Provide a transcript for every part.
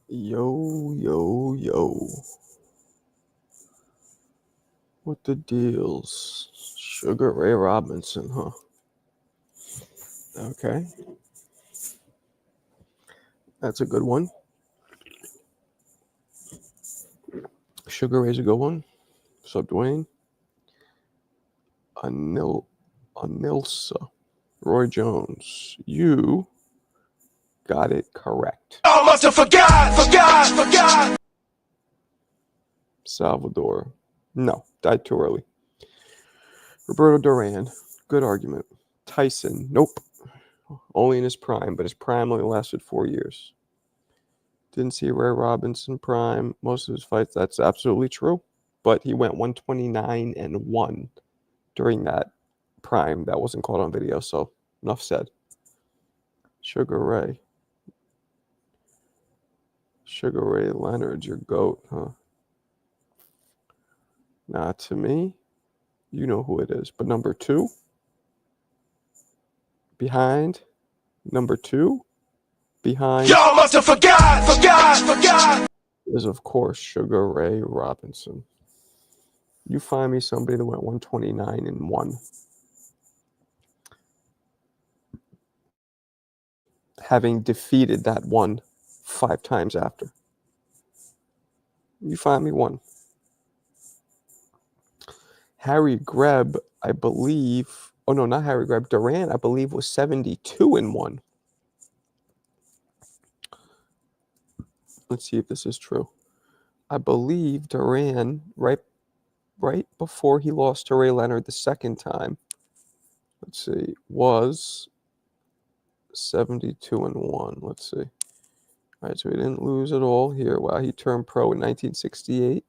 Yo, yo, yo. What the deals? Sugar Ray Robinson, huh? Okay. That's a good one. Sugar Ray's a good one. What's up, Dwayne? Anilsa. Roy Jones. You got it correct. I must have forgot. Salvador. No, died too early. Roberto Duran. Good argument. Tyson. Nope. Only in his prime, but his prime only lasted 4 years. Didn't see Ray Robinson prime. Most of his fights, that's absolutely true. But he went 129-1 during that prime. That wasn't caught on video, so enough said. Sugar Ray. Sugar Ray Leonard's your GOAT, huh? Not to me. You know who it is. But number 2, behind. Number 2, behind. Y'all must have forgot. Is, of course, Sugar Ray Robinson. You find me somebody that went 129-1. Having defeated that one 5 times after. You find me one. Harry Greb, I believe. Oh, no, not Harry Greb. Duran, I believe, was 72-1. Let's see if this is true. I believe Duran, right before he lost to Ray Leonard the second time, let's see, was 72-1. Let's see. All right, so he didn't lose at all here. Wow, he turned pro in 1968.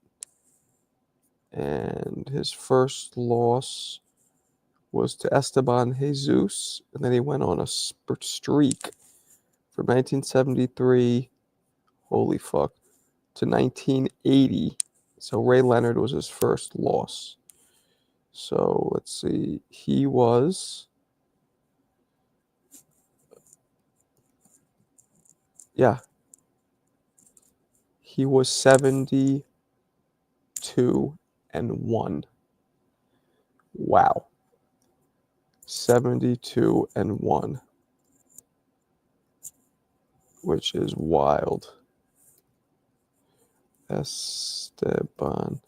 And his first loss was to Esteban Jesus. And then he went on a streak from 1973, holy fuck, to 1980. So Ray Leonard was his first loss. So let's see. He was... Yeah. He was 72-1. Wow. 72-1. Which is wild. Esteban.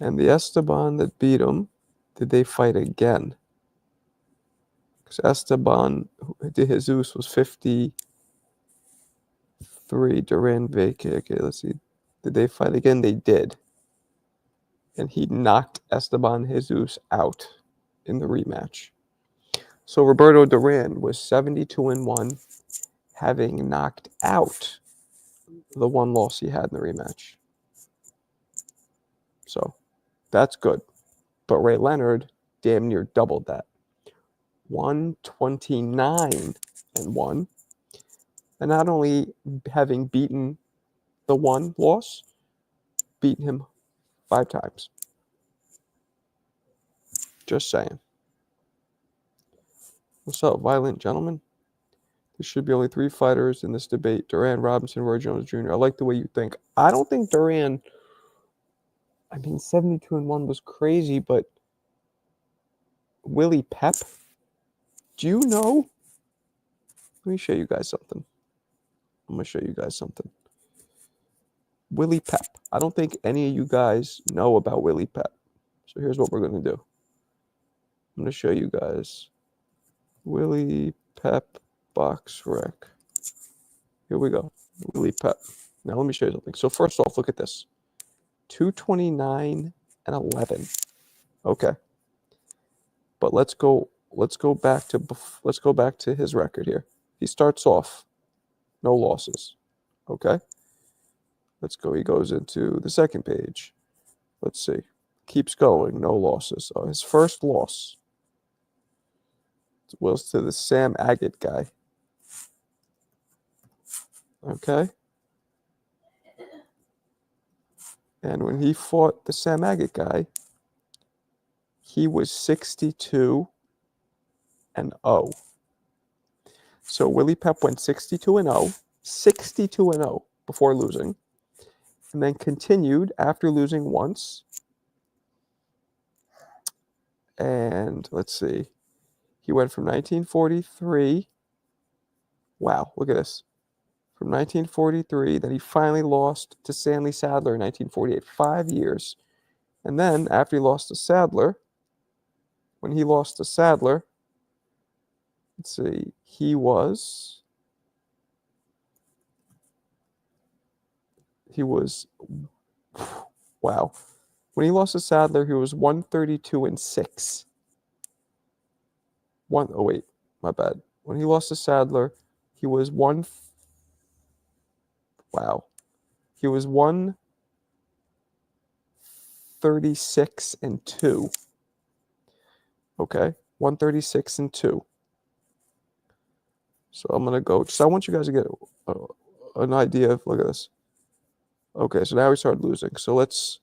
And the Esteban that beat him, did they fight again? Because Esteban de Jesus was 53. Duran Vacay. Okay, let's see. Did they fight again? They did. And he knocked Esteban Jesus out in the rematch. So Roberto Duran was 72-1, having knocked out the one loss he had in the rematch. So that's good. But Ray Leonard damn near doubled that. 129-1. And not only having beaten the one loss, beaten him 5 times. Just saying. What's up, violent gentlemen? There should be only 3 fighters in this debate. Duran, Robinson, Roy Jones Jr. I like the way you think. I don't think Duran... 72-1 was crazy, but Willie Pep? Do you know? Let me show you guys something. I'm going to show you guys something. Willie Pep. I don't think any of you guys know about Willie Pep. So here's what we're going to do. I'm going to show you guys Willie Pep box rec. Here we go. Willie Pep. Now let me show you something. So first off, look at this. 229-11. Okay. But let's go back to his record here. He starts off no losses. Okay? Let's go. He goes into the second page. Let's see. Keeps going, no losses. His first loss was to the Sam Agate guy. Okay? And when he fought the Sam Agate guy, he was 62-0. So Willie Pep went 62-0. 62-0. before losing, and then continued after losing once. And let's see, he went from 1943. Wow, look at this. From 1943, then he finally lost to Stanley Sadler in 1948, 5 years. And then after he lost to Sadler, when he lost to Sadler, let's see, he was wow. When he lost to Sadler, he was 132-6. Oh wait, my bad. When he lost to Sadler, he was He was 136-2. Okay, 136-2. So I'm gonna go. So I want you guys to get an idea of. Look at this. Okay, so now we started losing. So let's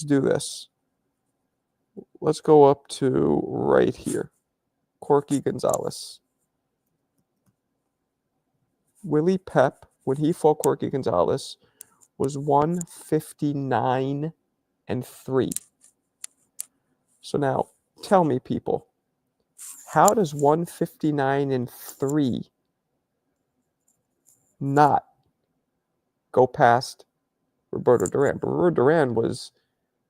do this. Let's go up to right here. Corky Gonzalez. Willie Pep, when he fought Corky Gonzalez, was 159-3. So now, tell me, people, how does 159-3 not go past Roberto Duran? Roberto Duran was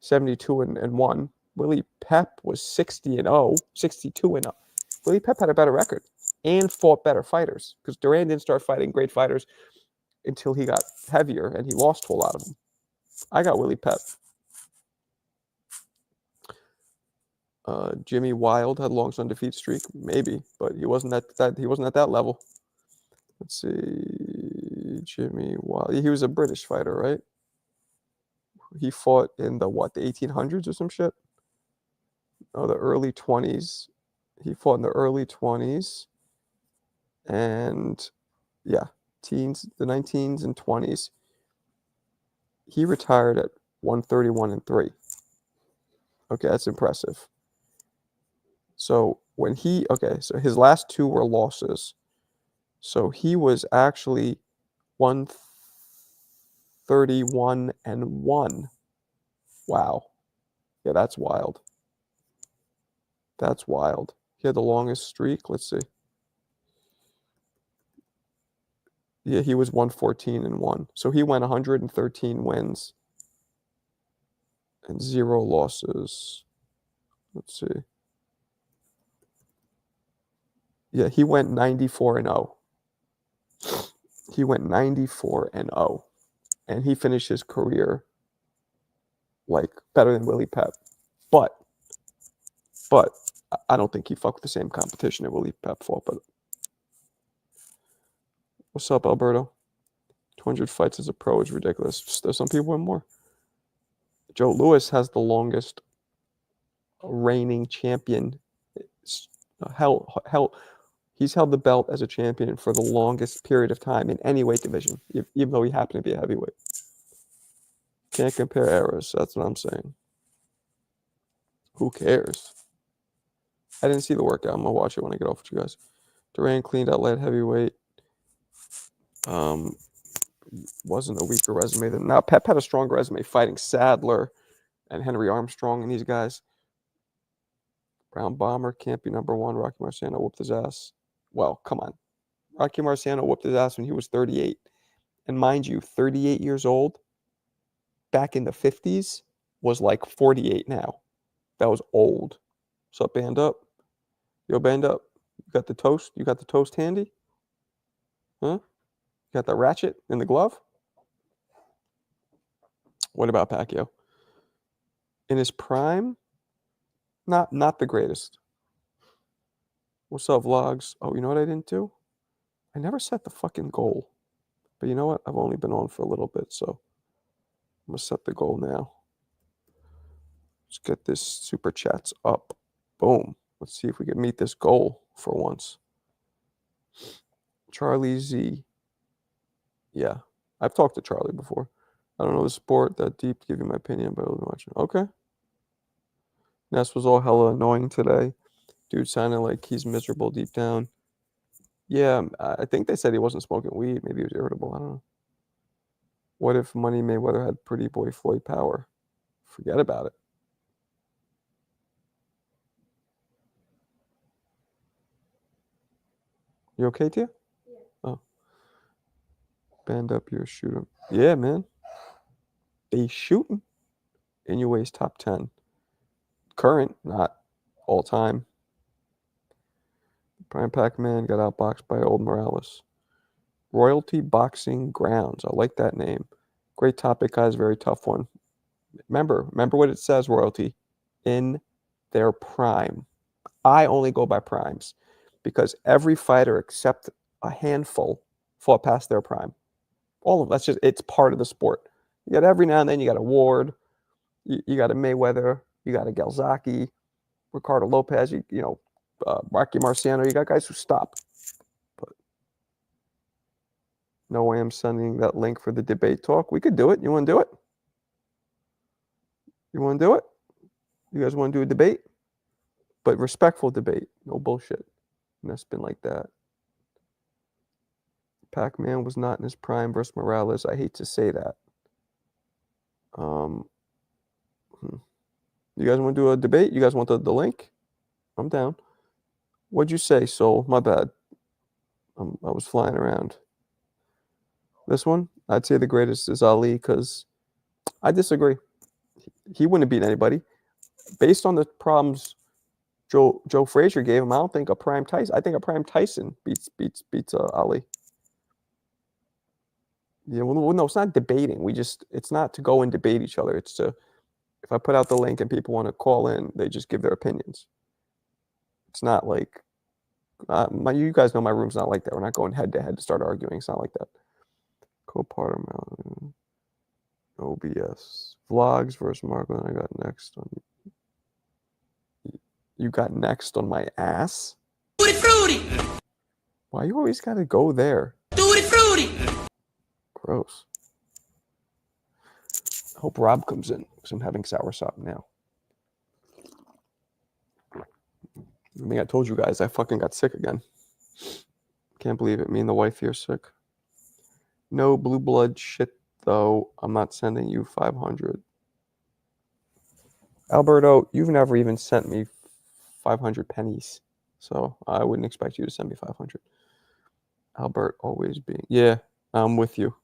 72-1. Willie Pep was 60-0, 62-0. Willie Pep had a better record and fought better fighters because Duran didn't start fighting great fighters until he got heavier, and he lost to a lot of them. I got Willie Pep. Jimmy Wild had longest undefeated streak, maybe, but he wasn't at that level. Let's see, Jimmy Wild. He was a British fighter, right? He fought in the 1800s or some shit. Oh, the early 20s. He fought in the early 20s, and yeah, the 19s and 20s. He retired at 131-3. Okay, that's impressive. So so his last two were losses. So he was actually 131-1. Wow. Yeah, that's wild. That's wild. He had the longest streak. Let's see. Yeah, he was 114-1. So he went 113 wins and 0 losses. Let's see. Yeah, he went 94-0. He went 94-0. And he finished his career like better than Willie Pep. But I don't think he fucked with the same competition that Willie Pep fought. But what's up, Alberto? 200 fights as a pro is ridiculous. There's some people win more. Joe Louis has the longest reigning champion. He's held the belt as a champion for the longest period of time in any weight division, even though he happened to be a heavyweight. Can't compare eras. That's what I'm saying. Who cares? I didn't see the workout. I'm gonna watch it when I get off with you guys. Duran cleaned out light heavyweight. Wasn't a weaker resume than now. Pep had a stronger resume fighting Sadler and Henry Armstrong and these guys. Brown Bomber can't be number one. Rocky Marciano whooped his ass. Well, come on. Rocky Marciano whooped his ass when he was 38. And mind you, 38 years old back in the 50s was like 48 now. That was old. What's up, Band Up? Yo, Band Up. You got the toast? You got the toast handy? Huh? You got the ratchet in the glove? What about Pacquiao? In his prime, not the greatest. What's up, vlogs? Oh, you know what I didn't do? I never set the fucking goal. But you know what? I've only been on for a little bit, so I'm gonna set the goal now. Let's get this super chats up. Boom. Let's see if we can meet this goal for once. Charlie Z. Yeah, I've talked to Charlie before. I don't know the sport that deep to give you my opinion, but I was watching. Okay. Ness was all hella annoying today. Dude sounded like he's miserable deep down. Yeah, I think they said he wasn't smoking weed. Maybe he was irritable. I don't know. What if Money Mayweather had Pretty Boy Floyd power? Forget about it. You okay, Tia? Yeah. Oh. Band up your shooter. Yeah, man. They shooting. Inouye's top 10. Current, not all time. Prime Pac-Man got outboxed by Old Morales. Royalty Boxing Grounds. I like that name. Great topic, guys. Very tough one. Remember what it says, Royalty. In their prime. I only go by primes because every fighter except a handful fought past their prime. All of that's just, it's part of the sport. You got every now and then, you got a Ward, you got a Mayweather, you got a Galzaki, Ricardo Lopez, Rocky Marciano. You got guys who stop. But no way I'm sending that link for the debate talk. We could do it. You want to do it? You want to do it? You guys want to do a debate? But respectful debate. No bullshit. And that's been like that. Pac-Man was not in his prime versus Morales. I hate to say that. You guys want to do a debate? You guys want the link? I'm down. What'd you say, Soul? My bad. I was flying around. This one? I'd say the greatest is Ali because I disagree. He wouldn't have beaten anybody. Based on the problems Joe Frazier gave him, I don't think a prime Tyson. I think a prime Tyson beats Ali. Yeah, well, no, it's not debating. It's not to go and debate each other. It's to, if I put out the link and people want to call in, they just give their opinions. It's not like, you guys know my room's not like that. We're not going head to head to start arguing. It's not like that. Co-partner Mountain. OBS. Vlogs versus Marco. I got next on you. You got next on my ass? Tutti frutti! Why you always gotta go there? Tutti frutti! Gross. I hope Rob comes in because I'm having soursop now. I think I told you guys I fucking got sick again. Can't believe it. Me and the wife here sick. No blue blood shit though. I'm not sending you 500. Alberto, you've never even sent me 500 pennies. So I wouldn't expect you to send me 500. Albert always being. Yeah, I'm with you.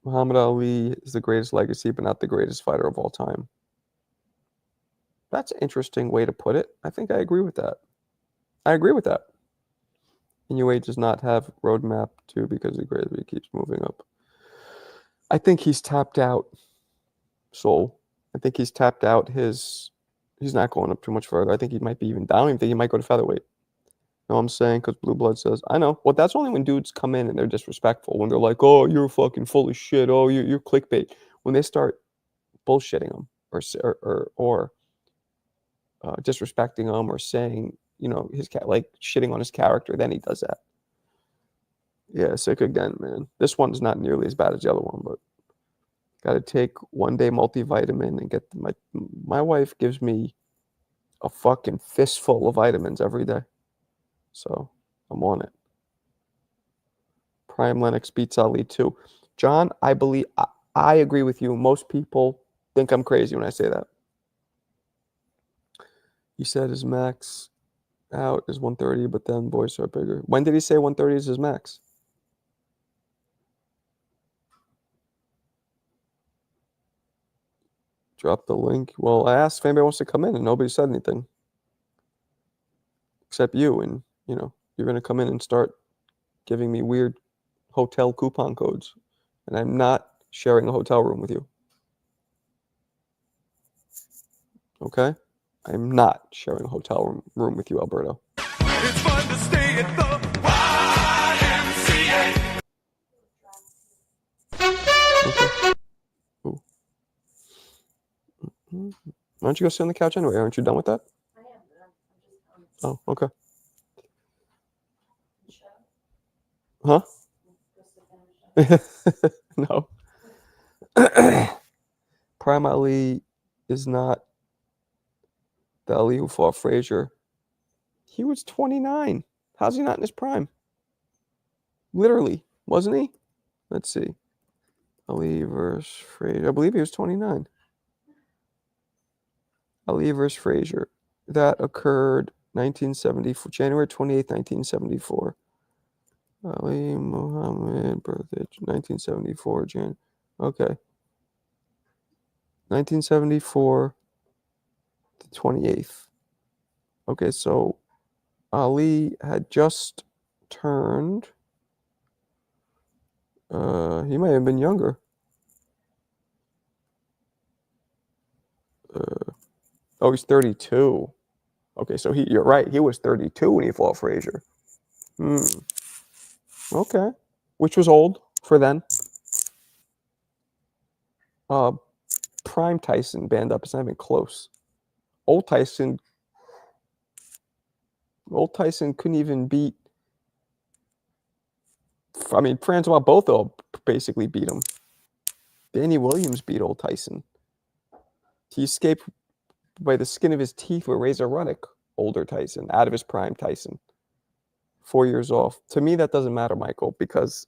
Muhammad Ali is the greatest legacy, but not the greatest fighter of all time. That's an interesting way to put it. I think I agree with that. Inoue does not have roadmap too because the greatest keeps moving up. I think he's tapped out. Soul. I think he's tapped out his. He's not going up too much further. I think he might be even down. I think he might go to featherweight. You know what I'm saying? Because Blue Blood says, I know. Well, that's only when dudes come in and they're disrespectful. When they're like, oh, you're fucking full of shit. Oh, you're clickbait. When they start bullshitting them or disrespecting him or saying, his like shitting on his character, then he does that. Yeah, sick again, man. This one's not nearly as bad as the other one, but got to take one day multivitamin and get my wife gives me a fucking fistful of vitamins every day. So I'm on it. Prime Lennox beats Ali too. John, I believe I agree with you. Most people think I'm crazy when I say that. He said his max out is 130, but then boys are bigger. When did he say 130 is his max? Drop the link. Well, I asked if anybody wants to come in, and nobody said anything. Except you, and you're going to come in and start giving me weird hotel coupon codes, and I'm not sharing a hotel room with you. Okay? I'm not sharing a hotel room with you, Alberto. It's fun to stay at the YMCA. Okay. Ooh. Why don't you go sit on the couch anyway? Aren't you done with that? I am, but I'm just. Oh, okay. Huh? No. Prime Ali is not the Ali who fought Frazier. He was 29. How's he not in his prime? Literally, wasn't he? Let's see. Ali versus Frazier. I believe he was 29. Ali versus Frazier. That occurred 1974, January 28th, 1974. Ali Muhammad, birthday 1974, Jan. Okay. 1974, the 28th. Okay, so Ali had just turned. He might have been younger. Oh, he's 32. Okay, so you're right. He was 32 when he fought Frazier. Okay, which was old for then. Prime Tyson band up. It's not even close. Old Tyson couldn't even beat. I mean, Francois Botho basically beat him. Danny Williams beat old Tyson. He escaped by the skin of his teeth with Razor Ruddock, older Tyson, out of his prime Tyson. 4 years off. To me, that doesn't matter, Michael, because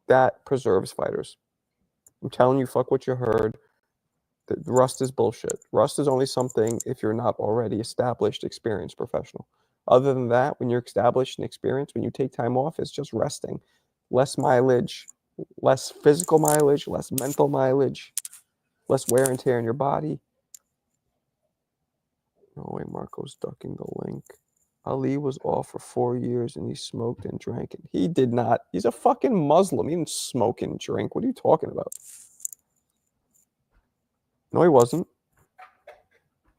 that preserves fighters. I'm telling you, fuck what you heard. The rust is bullshit. Rust is only something if you're not already established, experienced professional. Other than that, when you're established and experienced, when you take time off, it's just resting. Less mileage, less physical mileage, less mental mileage, less wear and tear in your body. No way, Marco's ducking the link. Ali was off for 4 years and he smoked and drank it. He did not. He's a fucking Muslim. He didn't smoke and drink. What are you talking about? No, he wasn't.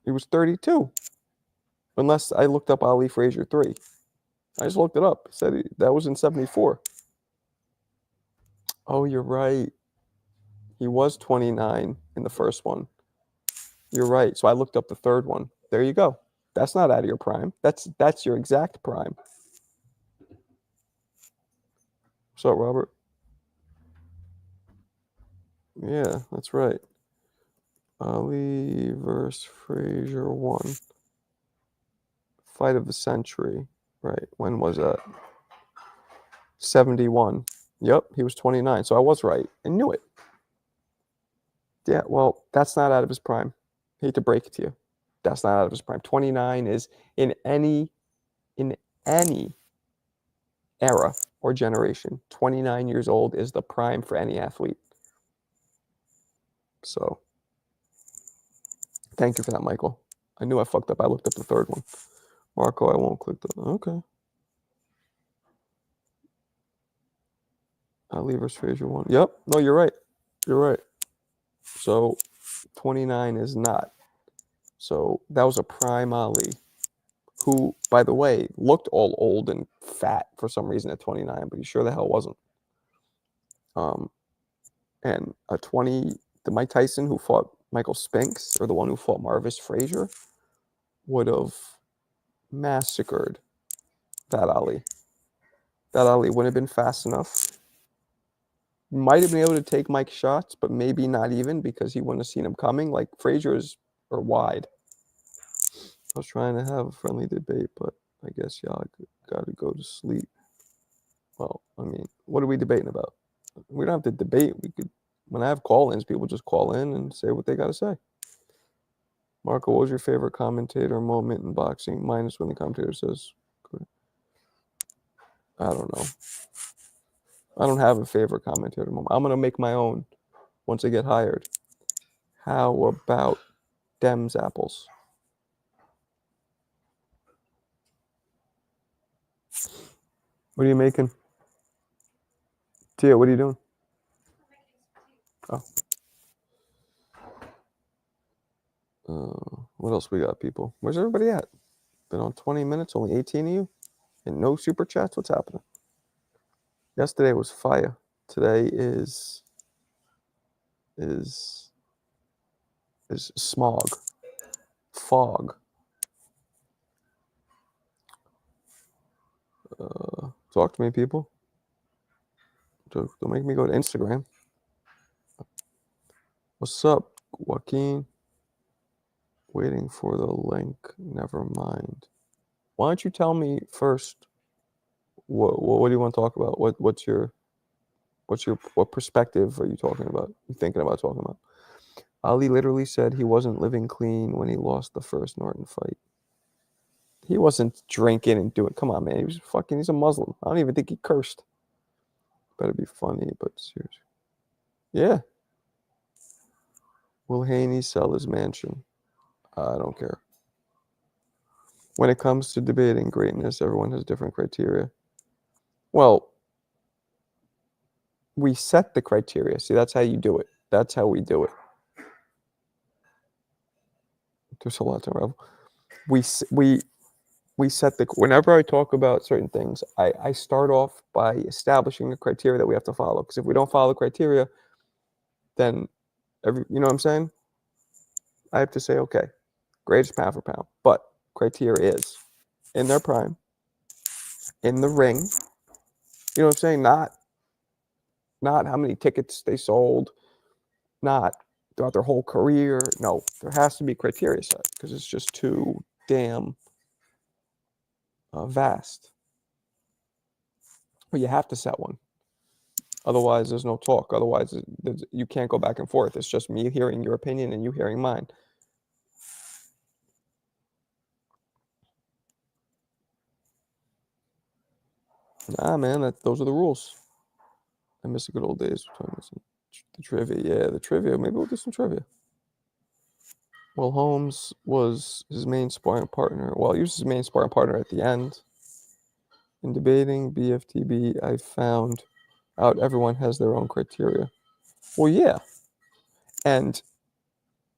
He was 32. Unless I looked up Ali Frazier 3. I just looked it up. It said that was in 74. Oh, you're right. He was 29 in the first one. You're right. So I looked up the third one. There you go. That's not out of your prime. That's your exact prime. What's up, Robert? Yeah, that's right. Ali versus Frazier 1. Fight of the century. Right. When was that? 71. Yep, he was 29. So I was right. I knew it. Yeah, well, that's not out of his prime. Hate to break it to you. That's not out of his prime. 29 is in any era or generation. 29 years old is the prime for any athlete. So thank you for that, Michael. I knew I fucked up. I looked up the third one. Marco, I won't click the. Okay. Ali versus Frazier 1. Yep. No, you're right. You're right. So 29 is not. So that was a prime Ali, who, by the way, looked all old and fat for some reason at 29, but he sure the hell wasn't. And a 20, the Mike Tyson who fought Michael Spinks, or the one who fought Marvis Frazier, would have massacred that Ali. That Ali wouldn't have been fast enough. Might have been able to take Mike's shots, but maybe not even, because he wouldn't have seen him coming. Like Frazier's are wide. I was trying to have a friendly debate, but I guess y'all got to go to sleep. Well, I mean, what are we debating about? We don't have to debate. We could, when I have call-ins, people just call in and say what they got to say. Marco, what was your favorite commentator moment in boxing? Minus when the commentator says, I don't know. I don't have a favorite commentator moment. I'm going to make my own once I get hired. How about Dem's apples? What are you making? Tia, what are you doing? What else we got, people? Where's everybody at? Been on 20 minutes, only 18 of you? And no super chats? What's happening? Yesterday was fire. Today is smog. Fog. Talk to me, people. Don't make me go to Instagram. What's up, Joaquin? Waiting for the link. Never mind. Why don't you tell me first? What do you want to talk about? What's your What perspective are you talking about? You thinking about talking about? Ali literally said he wasn't living clean when he lost the first Norton fight. He wasn't drinking and doing. Come on, man. He's a Muslim. I don't even think he cursed. Better be funny, but serious. Yeah. Will Haney sell his mansion? I don't care. When it comes to debating greatness, everyone has different criteria. Well, we set the criteria. See, that's how you do it. That's how we do it. There's a lot to revel. We set the. Whenever I talk about certain things, I start off by establishing a criteria that we have to follow. Because if we don't follow the criteria, then you know what I'm saying? I have to say, okay, greatest pound for pound, but criteria is in their prime, in the ring. You know what I'm saying? Not how many tickets they sold, not throughout their whole career. No, there has to be criteria set because it's just too damn vast. But you have to set one. Otherwise, there's no talk. Otherwise, you can't go back and forth. It's just me hearing your opinion and you hearing mine. Nah, man, those are the rules. I miss the good old days. The trivia, yeah, the trivia. Maybe we'll do some trivia. Well, Holmes was his main sparring partner. Well, he was his main sparring partner at the end. In debating BFTB, I found out everyone has their own criteria. Well, yeah, and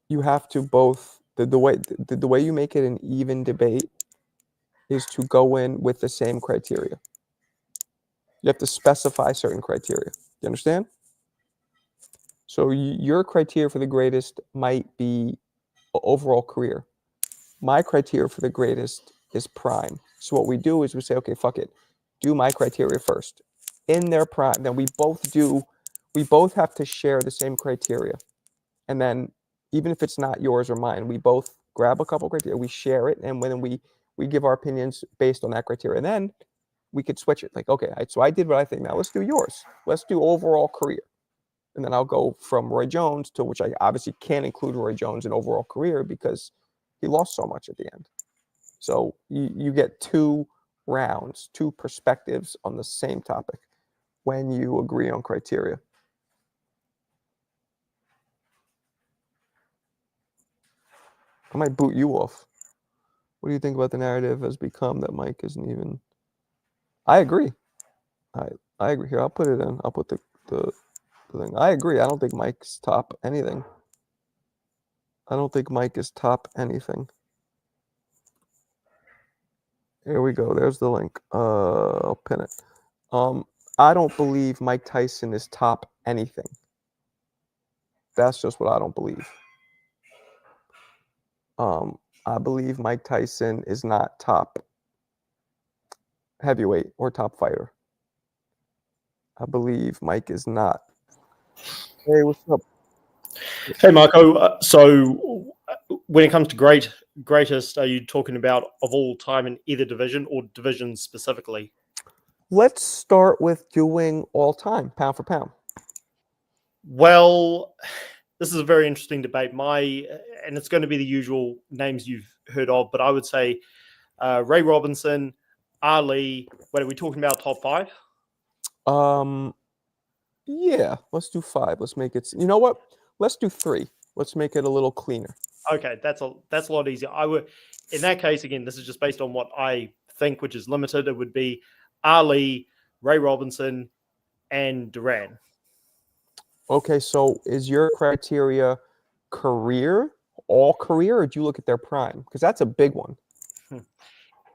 you have to both the way you make it an even debate is to go in with the same criteria. You have to specify certain criteria. You understand? So your criteria for the greatest might be overall career. My criteria for the greatest is prime. So what we do is we say, okay, fuck it. Do my criteria first. In their prime, then we both have to share the same criteria. And then even if it's not yours or mine, we both grab a couple criteria, we share it, and then we give our opinions based on that criteria. And then we could switch it. Like, okay, so I did what I think. Now let's do yours. Let's do overall career. And then I'll go from Roy Jones to, which I obviously can't include Roy Jones in overall career because he lost so much at the end. So you get 2 rounds, 2 perspectives on the same topic when you agree on criteria. I might boot you off. What do you think about the narrative has become that Mike isn't even? I agree. I agree. Here, I'll put it in. I'll put the thing. I agree. I don't think Mike's top anything. I don't think Mike is top anything. Here we go. There's the link. I'll pin it. I don't believe Mike Tyson is top anything. That's just what I don't believe. I believe Mike Tyson is not top heavyweight or top fighter. I believe Mike is not. Hey, what's up? Hey, Marco. So when it comes to greatest, are you talking about of all time in either division or divisions specifically? Let's start with doing all time, pound for pound. Well, this is a very interesting debate. And it's going to be the usual names you've heard of, but I would say Ray Robinson, Ali. What are we talking about? Top 5? Yeah, let's do 5. Let's make it. You know what? Let's do 3. Let's make it a little cleaner. Okay, that's a lot easier. In that case, again, this is just based on what I think, which is limited. It would be Ali, Ray Robinson, and Duran. Okay, so is your criteria career, all career, or do you look at their prime? Because that's a big one.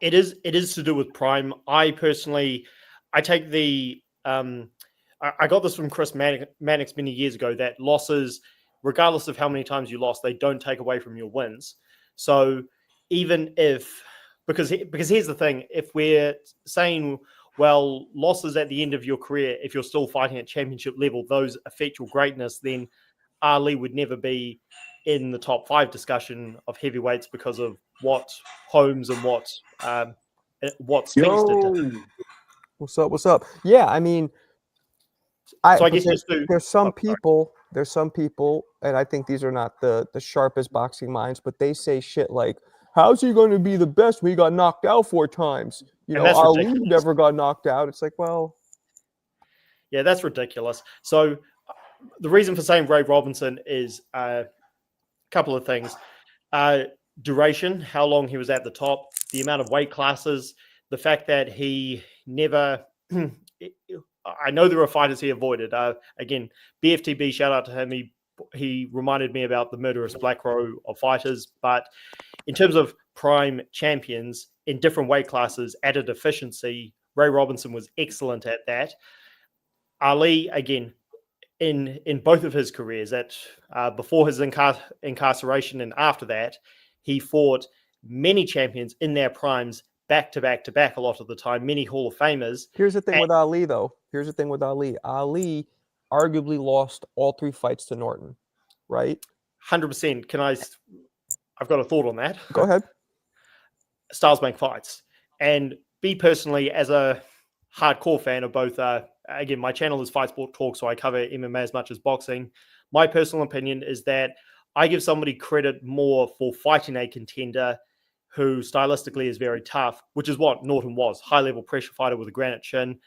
It is to do with prime. I personally, I take the I got this from Chris Mannix many years ago, that losses, regardless of how many times you lost, they don't take away from your wins. So even if, because here's the thing, if we're saying, well, losses at the end of your career, if you're still fighting at championship level, those affect your greatness, then Ali would never be in the top 5 discussion of heavyweights because of what Holmes and what Spence did to him. What's up? Yeah, I mean, So I but guess just to there's some oh, sorry. people, and I think these are not the sharpest boxing minds, but they say shit like, "How's he going to be the best when he got knocked out 4 times? And that's Ali ridiculous. never got knocked out." It's like, well, Yeah, that's ridiculous. So the reason for saying Ray Robinson is a couple of things. Duration, how long he was at the top, the amount of weight classes, the fact that he never. I know there are fighters he avoided. Again, BFTB, shout out to him. He reminded me about the murderous black row of fighters. But in terms of prime champions in different weight classes at a deficiency, Ray Robinson was excellent at that. Ali, again, in both of his careers, at before his incarceration and after that, he fought many champions in their primes back to back to back a lot of the time, many Hall of Famers. here's the thing And with Ali, though. Here's the thing with Ali. Ali arguably lost all 3 fights to Norton, right? 100%. I've got a thought on that. Go ahead. Styles make fights. And me personally, as a hardcore fan of both, again, my channel is Fight Sport Talk, so I cover MMA as much as boxing. My personal opinion is that I give somebody credit more for fighting a contender who stylistically is very tough, which is what Norton was, high-level pressure fighter with a granite chin,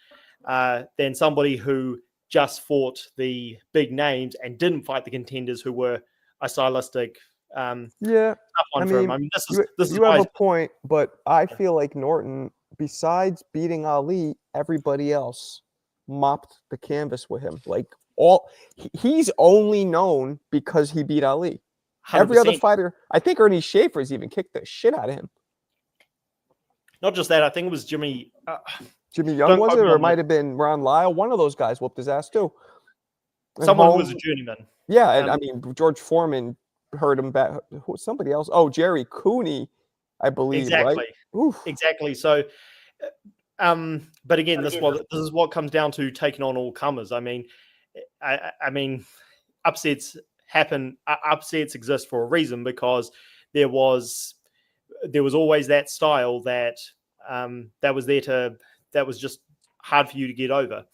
than somebody who just fought the big names and didn't fight the contenders who were a stylistic Yeah, tough one for him. I mean, this is you have why a point, but I feel like Norton, besides beating Ali, everybody else mopped the canvas with him. Like he's only known because he beat Ali. Every other 100%. fighter, I think Ernie Schaefer's even kicked the shit out of him. Not just that, I think it was Jimmy. Jimmy Young Don't was quote it, me or it on might this. have been Ron Lyle. One of those guys whooped his ass too. And Someone who was a Holmes- journeyman. yeah, and I Um, mean George Foreman hurt him back. Somebody else. Oh, Jerry Cooney, I believe. Right. Exactly. Oof. Exactly. So, but again, this is what comes down to taking on all comers. I mean, I mean, upsets happen. Upsets exist for a reason because there was always that style that that was just hard for you to get over.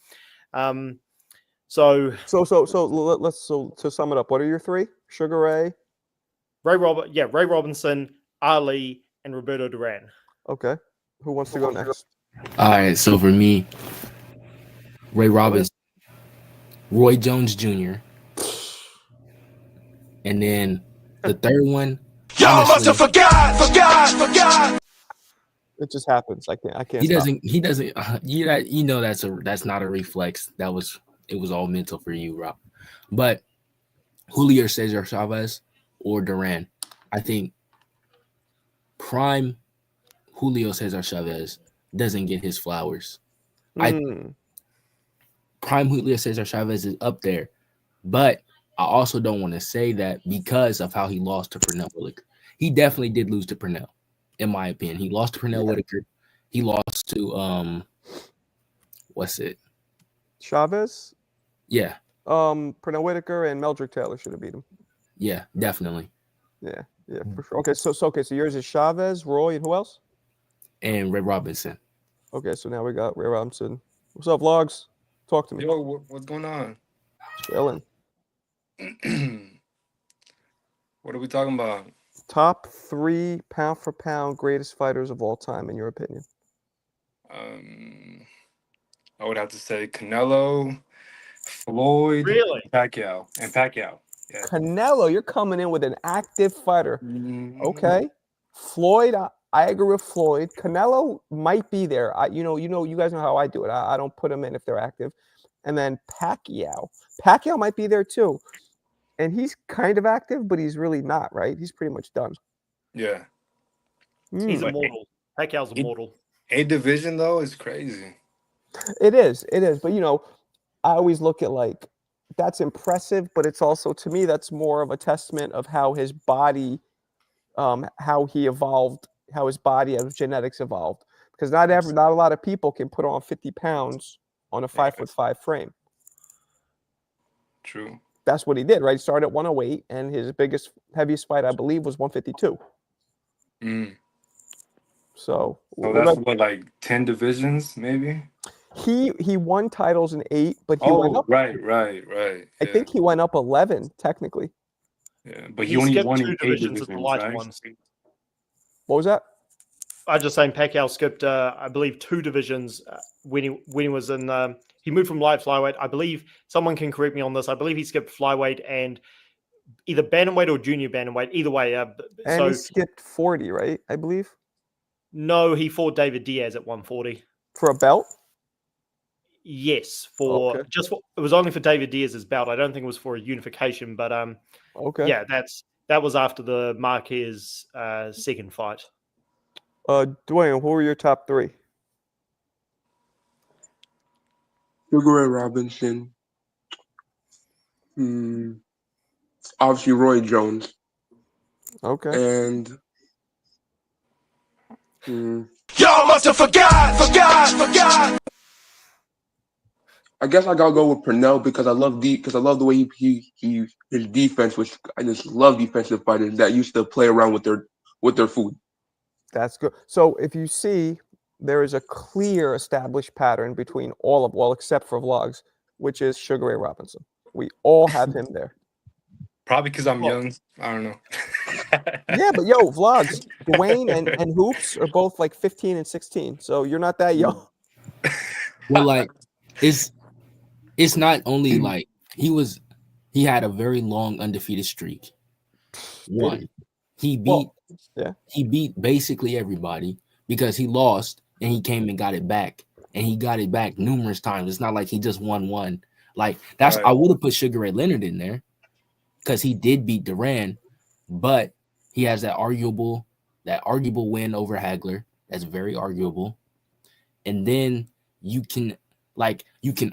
So Let's to sum it up. What are your 3? Sugar Ray. Ray Robinson, Ali, and Roberto Duran. Okay. Who wants to go next? All right, so for me, Ray Robinson, Roy Jones Jr., and then the third one. Y'all must honestly, have forgot. It just happens. I can't. He stop. doesn't. He doesn't. You know that's not a reflex. It was all mental for you, Rob. But Julio Cesar Chavez or Duran, I think prime Julio Cesar Chavez doesn't get his flowers. Prime Julio Cesar Chavez is up there, but I also don't want to say that because of how he lost to Pernell Whitaker. He definitely did lose to Pernell, in my opinion. He lost to Pernell Whitaker. He lost to what's it? Chavez. Yeah. Pernell Whitaker and Meldrick Taylor should have beat him. Yeah, definitely. Yeah, for sure. Okay, so yours is Chavez, Roy, and who else? And Ray Robinson. Okay, so now we got Ray Robinson. What's up, Vlogs? Talk to me. Yo, what's going on? Chilling. What are we talking about? Top 3 pound for pound greatest fighters of all time, in your opinion. I would have to say Canelo, Floyd, Really? Pacquiao. Yeah. Canelo, you're coming in with an active fighter. Mhm. Okay. Floyd, I agree with Floyd. Canelo might be there. You guys know how I do it. I don't put them in if they're active. And then Pacquiao. Pacquiao might be there too. And he's kind of active, but he's really not, right? He's pretty much done. Yeah. He's Hmm. immortal. Pacquiao's immortal. A division though is crazy. It is. But I always look at like that's impressive, but it's also, to me, that's more of a testament of how his body, how he evolved, how his body, how his genetics evolved. Because not a lot of people can put on 50 pounds on a 5'5" frame. True. That's what he did, right? He started at 108, and his heaviest fight, I believe, was 152. Mm. So So that's what, like 10 divisions, maybe? He won titles in 8, but he went Oh, up. right. I think he went up 11 technically. Yeah, but he He only skipped won 2 in 8 divisions at the divisions, light right? ones. What was that? I'm just saying Pacquiao skipped, I believe, 2 divisions when he was in. He moved from light flyweight. I believe someone can correct me on this. I believe he skipped flyweight and either bantamweight or junior bantamweight. Either way, And he skipped 40, right? I believe no, he fought David Diaz at 140. for a belt. Yes, Okay. it was only for David Diaz's belt. I don't think it was for a unification, but Okay. yeah, that was after the Marquez second fight. Dwayne, who were your top 3? Sugar Ray Robinson. Obviously Roy Jones. Okay. And Y'all must have forgot. I guess I gotta go with Purnell because I love the way his defense, which I just love defensive fighters that used to play around with their food. That's good. So if you see, there is a clear established pattern between all except for vlogs, which is Sugar Ray Robinson. We all have him there. Probably because I'm young. I don't know. Yeah, but yo, vlogs, Dwayne and Hoops are both like 15 and 16. So you're not that young. Well, like it's not only like he had a very long undefeated streak. One, he beat basically everybody because he lost and he came and got it back, and he got it back numerous times. It's not like he just won one. Like that's Right. I would have put Sugar Ray Leonard in there because he did beat Duran, but he has that arguable win over Hagler. That's very arguable. And then you can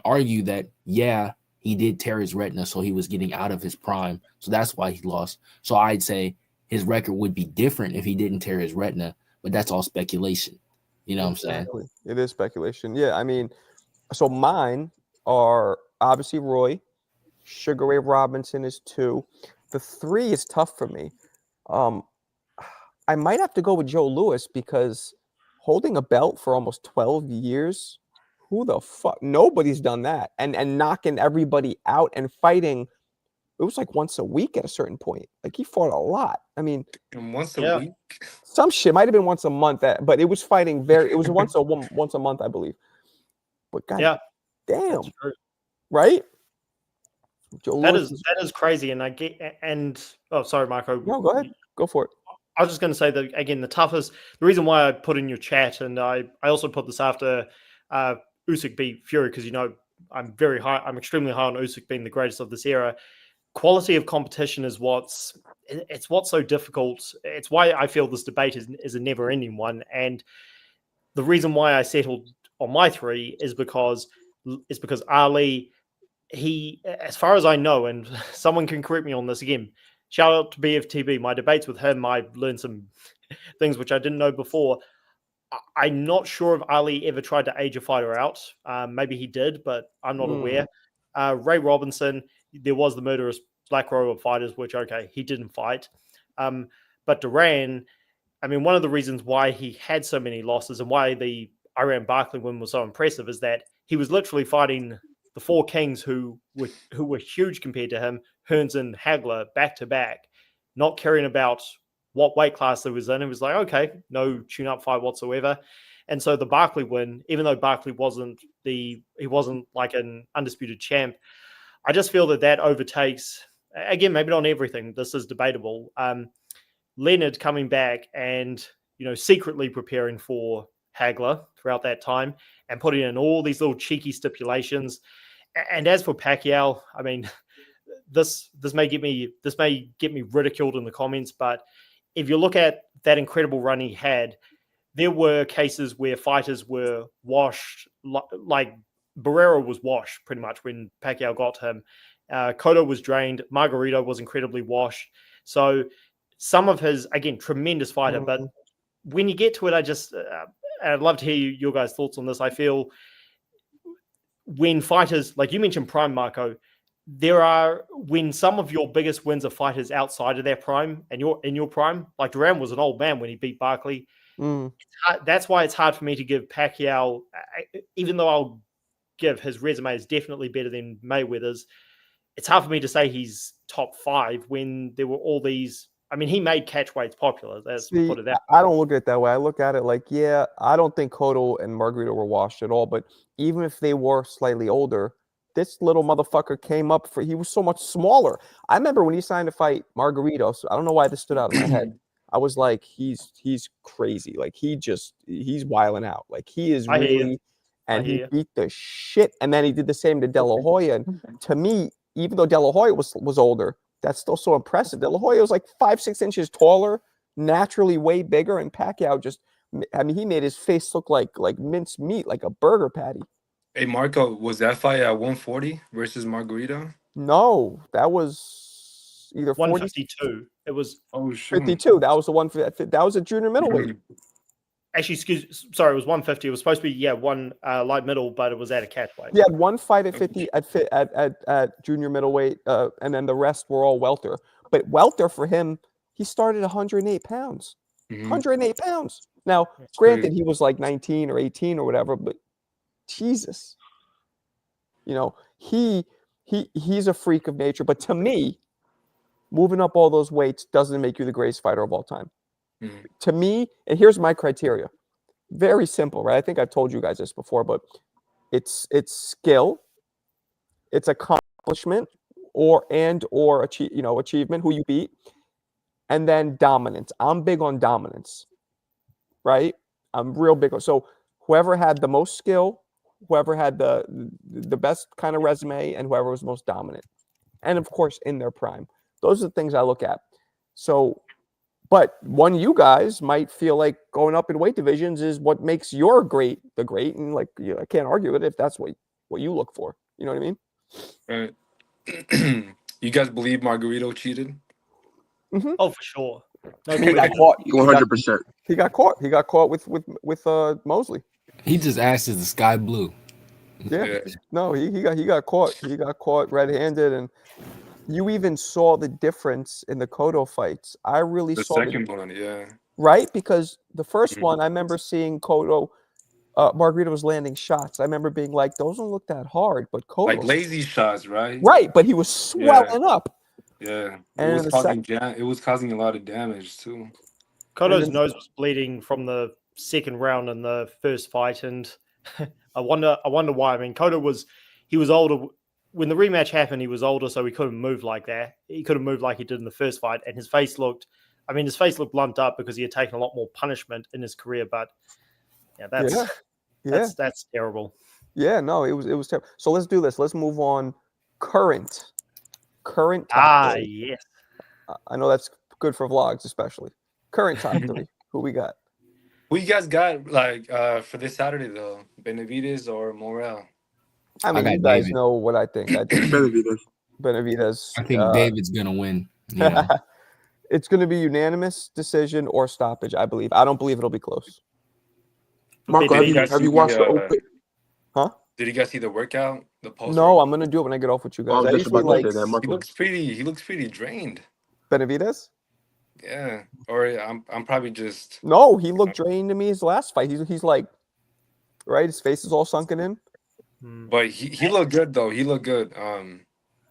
argue that he did tear his retina, so he was getting out of his prime, so that's why he lost. So I'd say his record would be different if he didn't tear his retina, but that's all speculation. You know what I'm saying? It is speculation. Yeah, I mean, so mine are obviously Roy, Sugar Ray Robinson is 2. The 3 is tough for me. I might have to go with Joe Louis because holding a belt for almost 12 years, who the fuck? Nobody's done that. And knocking everybody out and fighting. It was like once a week at a certain point. Like he fought a lot. I mean, And once a week. some shit might have been once a month, but it was fighting it was once a month, I believe. But god damn, right? That is crazy, and oh, sorry, Marco. No, go ahead, go for it. I was just going to say that again. The reason why I put in your chat, and I also put this after Usyk beat Fury because I'm very high. I'm extremely high on Usyk being the greatest of this era. Quality of competition is what's so difficult. It's why I feel this debate is a never-ending one, and the reason why I settled on my 3 is because Ali. He, as far as I know, and someone can correct me on this again, shout out to BFTB. My debates with him, I learned some things which I didn't know before. I'm not sure if Ali ever tried to age a fighter out. Maybe he did, but I'm not aware. Ray Robinson, there was the murderous Black Row of fighters, which, okay, he didn't fight. But Duran, I mean, one of the reasons why he had so many losses and why the Iran Barkley win was so impressive is that he was literally fighting the 4 kings who were huge compared to him, Hearns and Hagler, back to back, not caring about what weight class they was in. It was like, okay, no tune-up fight whatsoever. And so the Barkley win, even though Barkley wasn't like an undisputed champ, I just feel that overtakes, again, maybe not everything. This is debatable. Leonard coming back and, secretly preparing for Hagler throughout that time and putting in all these little cheeky stipulations. And as for Pacquiao, I mean, this may get me ridiculed in the comments, but if you look at that incredible run he had, there were cases where fighters were washed, like Barrera was washed pretty much when Pacquiao got to him. Cotto was drained. Margarito was incredibly washed. So some of his, again, tremendous fighter, but when you get to it, I'd love to hear your guys' thoughts on this. I feel when fighters, like you mentioned prime, Marco, when some of your biggest wins are fighters outside of their prime and you're in your prime, like Duran was an old man when he beat Barkley. That's why it's hard for me to give Pacquiao, even though I'll give, his resume is definitely better than Mayweather's. It's hard for me to say he's top 5 when there were all these. I mean, he made catchweights popular. Let's See, put it that. I don't look at it that way. I look at it like, yeah, I don't think Cotto and Margarito were washed at all. But even if they were slightly older, this little motherfucker came up for. He was so much smaller. I remember when he signed to fight Margarito. So I don't know why this stood out in my head. I was like, he's crazy. Like he's wilding out. Like he is I hear you. really, and I hear he you. beat the shit. And then he did the same to De La Hoya. And to me, even though De La Hoya was older, that's still so impressive. De La Hoya was like 5-6 inches taller, naturally way bigger, and Pacquiao just. I mean, he made his face look like minced meat, like a burger patty. Hey, Marco, was that fight at 140 versus Margarito? No, that was either 40, 152. It was Oh, shoot. 52. That was the one for that was a junior middleweight. actually, sorry, it was 150. It was supposed to be one light middle, but it was at a catchweight. He had one fight at 50 at junior middleweight, and then the rest were all welter. But welter for him, he started 108 pounds. 108 pounds. Now, granted, he was like 19 or 18 or whatever, but Jesus, he's a freak of nature. But to me, moving up all those weights doesn't make you the greatest fighter of all time. To me, and here's my criteria. Very simple, right? I think I've told you guys this before, but it's skill, it's accomplishment, or achievement, who you beat, and then dominance. I'm big on dominance, right? I'm real big on. So whoever had the most skill, whoever had the best kind of resume, and whoever was most dominant, and of course in their prime. Those are the things I look at. So, but one, you guys might feel like going up in weight divisions is what makes your great the great, and like I can't argue it if that's what you look for. You know what I mean? Right. You guys believe Margarito cheated? Mm-hmm. Oh, for sure. No, He got caught. 100%. He got caught. He got caught with Mosley. He just asked is the sky blue. Yeah. No, he got caught. He got caught red-handed, and you even saw the difference in the Cotto fights. I really The saw second one, yeah. right, because the first one I remember seeing Cotto. Margarito was landing shots. I remember being like, those don't look that hard, but Cotto, Like lazy shots, right? right? But he was swelling up. Yeah. And It was causing a lot of damage too. Cotto's nose was bleeding from the second round in the first fight, and I wonder why. I mean, Cotto was older when the rematch happened. He was older, so he couldn't move like that. He couldn't move like he did in the first fight, and his face looked blunt up because he had taken a lot more punishment in his career. But yeah, that's terrible. Yeah, no, it was terrible. So let's do this. Let's move on. Current top three. Yes. I know that's good for vlogs, especially. Current top 3. Who we got? Who you guys got for this Saturday though? Benavidez or Morel? I mean, got you guys David. know what I think. I think Benavidez. I think David's gonna win. Yeah. It's going to be unanimous decision or stoppage, I believe. I don't believe it'll be close. Marco, have you watched the open? Huh? Did you guys see the workout? The post? No, I'm going to do it when I get off with you I guys. was I just about usually to say that, Marco. He looks pretty drained. Benavidez? Yeah. Or I'm probably just No, he looked drained to me his last fight. He's like, right? His face is all sunken in. But he looked good though. He looked good.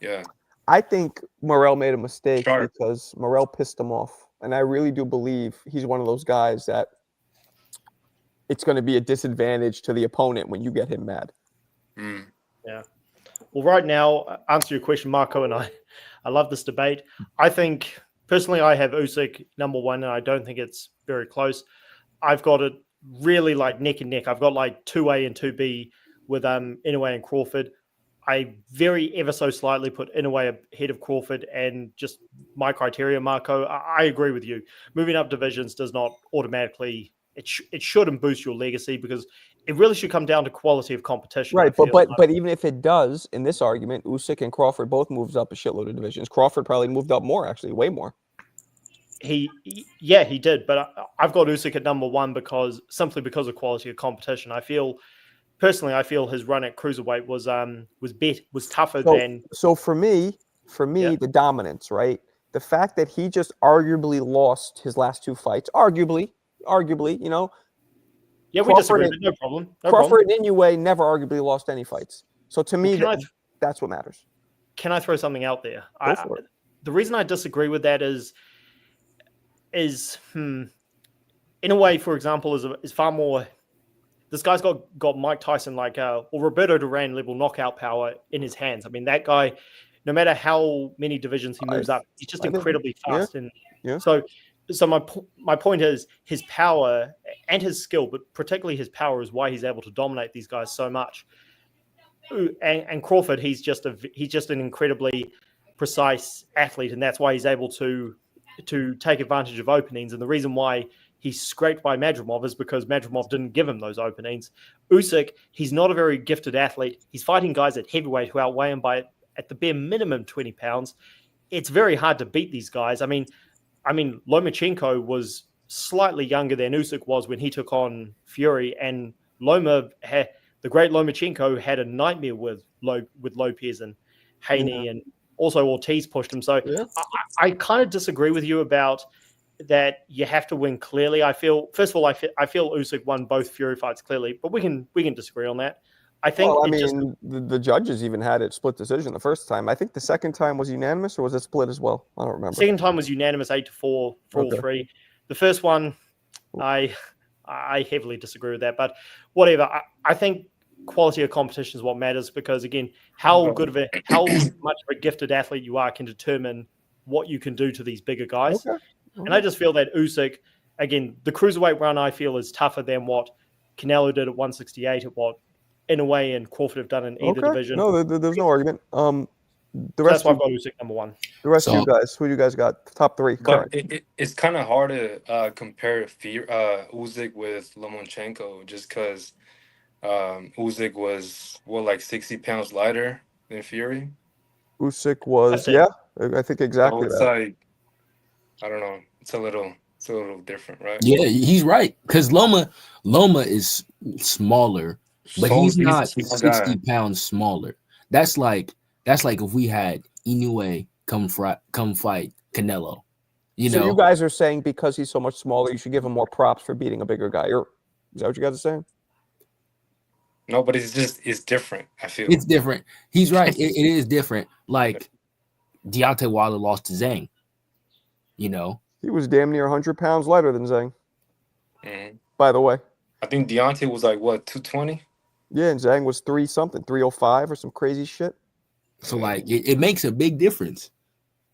Yeah. I think Morel made a mistake Sharp. because Morel pissed him off. And I really do believe he's one of those guys that it's going to be a disadvantage to the opponent when you get him mad. Yeah. Well, right now, answer your question, Marco, and I love this debate. I think, personally, I have Usyk number 1, and I don't think it's very close. I've got it really like neck and neck. I've got like 2A and 2B with Inoue and Crawford. I very ever so slightly put Inoue ahead of Crawford, and just my criteria, Marco, I agree with you. Moving up divisions does not automatically, it shouldn't boost your legacy, because it really should come down to quality of competition. Right, but even if it does, in this argument, Usyk and Crawford both moves up a shitload of divisions. Crawford probably moved up more, actually, way more. He did, but I've got Usyk at number 1 simply because of quality of competition. I feel his run at cruiserweight was tougher than. So for me, the dominance, right? The fact that he just arguably lost his last 2 fights, arguably, Yeah, we Crawford disagree, and- but no problem. No problem. Crawford and Inoue never arguably lost any fights. So to me, Well, that's what matters. can I throw something out there? Go for it. The reason I disagree with that is in a way, for example, is far more. This guy's got Mike Tyson or Roberto Duran level knockout power in his hands. I mean, that guy, no matter how many divisions he moves up, he's just incredibly fast. Yeah. So my point is his power and his skill, but particularly his power, is why he's able to dominate these guys so much. And Crawford, he's just an incredibly precise athlete, and that's why he's able to take advantage of openings. And the reason why he's scraped by Madrimov is because Madrimov didn't give him those openings. Usyk, he's not a very gifted athlete. He's fighting guys at heavyweight who outweigh him by at the bare minimum 20 pounds. It's very hard to beat these guys. I mean, Lomachenko was slightly younger than Usyk was when he took on Fury, and the great Lomachenko had a nightmare with Lopez and Haney, and also Ortiz pushed him. So I kind of disagree with you about that. You have to win clearly. I feel Usyk won both Fury fights clearly, but we can disagree on that. I think. Well, the judges even had it split decision the first time. I think the second time was unanimous, or was it split as well? I don't remember. Second time was unanimous, 8-4 for all three. The first one, I heavily disagree with that, but whatever. I think quality of competition is what matters, because again, how much of a gifted athlete you are can determine what you can do to these bigger guys. Okay. And I just feel that Usyk, again, the cruiserweight run I feel is tougher than what Canelo did at 168, at what Inoue and Crawford have done in either division. No, there's no argument. That's why I've got Usyk number one. The rest of you guys, who do you guys got? Top three. But it's kind of hard to compare Usyk with Lomachenko, just because Usyk was like 60 pounds lighter than Fury. Usyk was, I think exactly. So it's like, I don't know. It's a little different, right? Yeah, he's right, because Loma is smaller, but he's not 60 pounds smaller. That's like if we had Inoue come fight Canelo. So you guys are saying because he's so much smaller, you should give him more props for beating a bigger guy. Is that what you guys are saying? No, but it's different. I feel it's different. He's right. it is different. Like Deontay Wilder lost to Zhang. He was damn near 100 pounds lighter than Zhang. Mm-hmm. By the way, I think Deontay was like what, 220? Yeah, and Zhang was 305 or some crazy shit. So like it makes a big difference.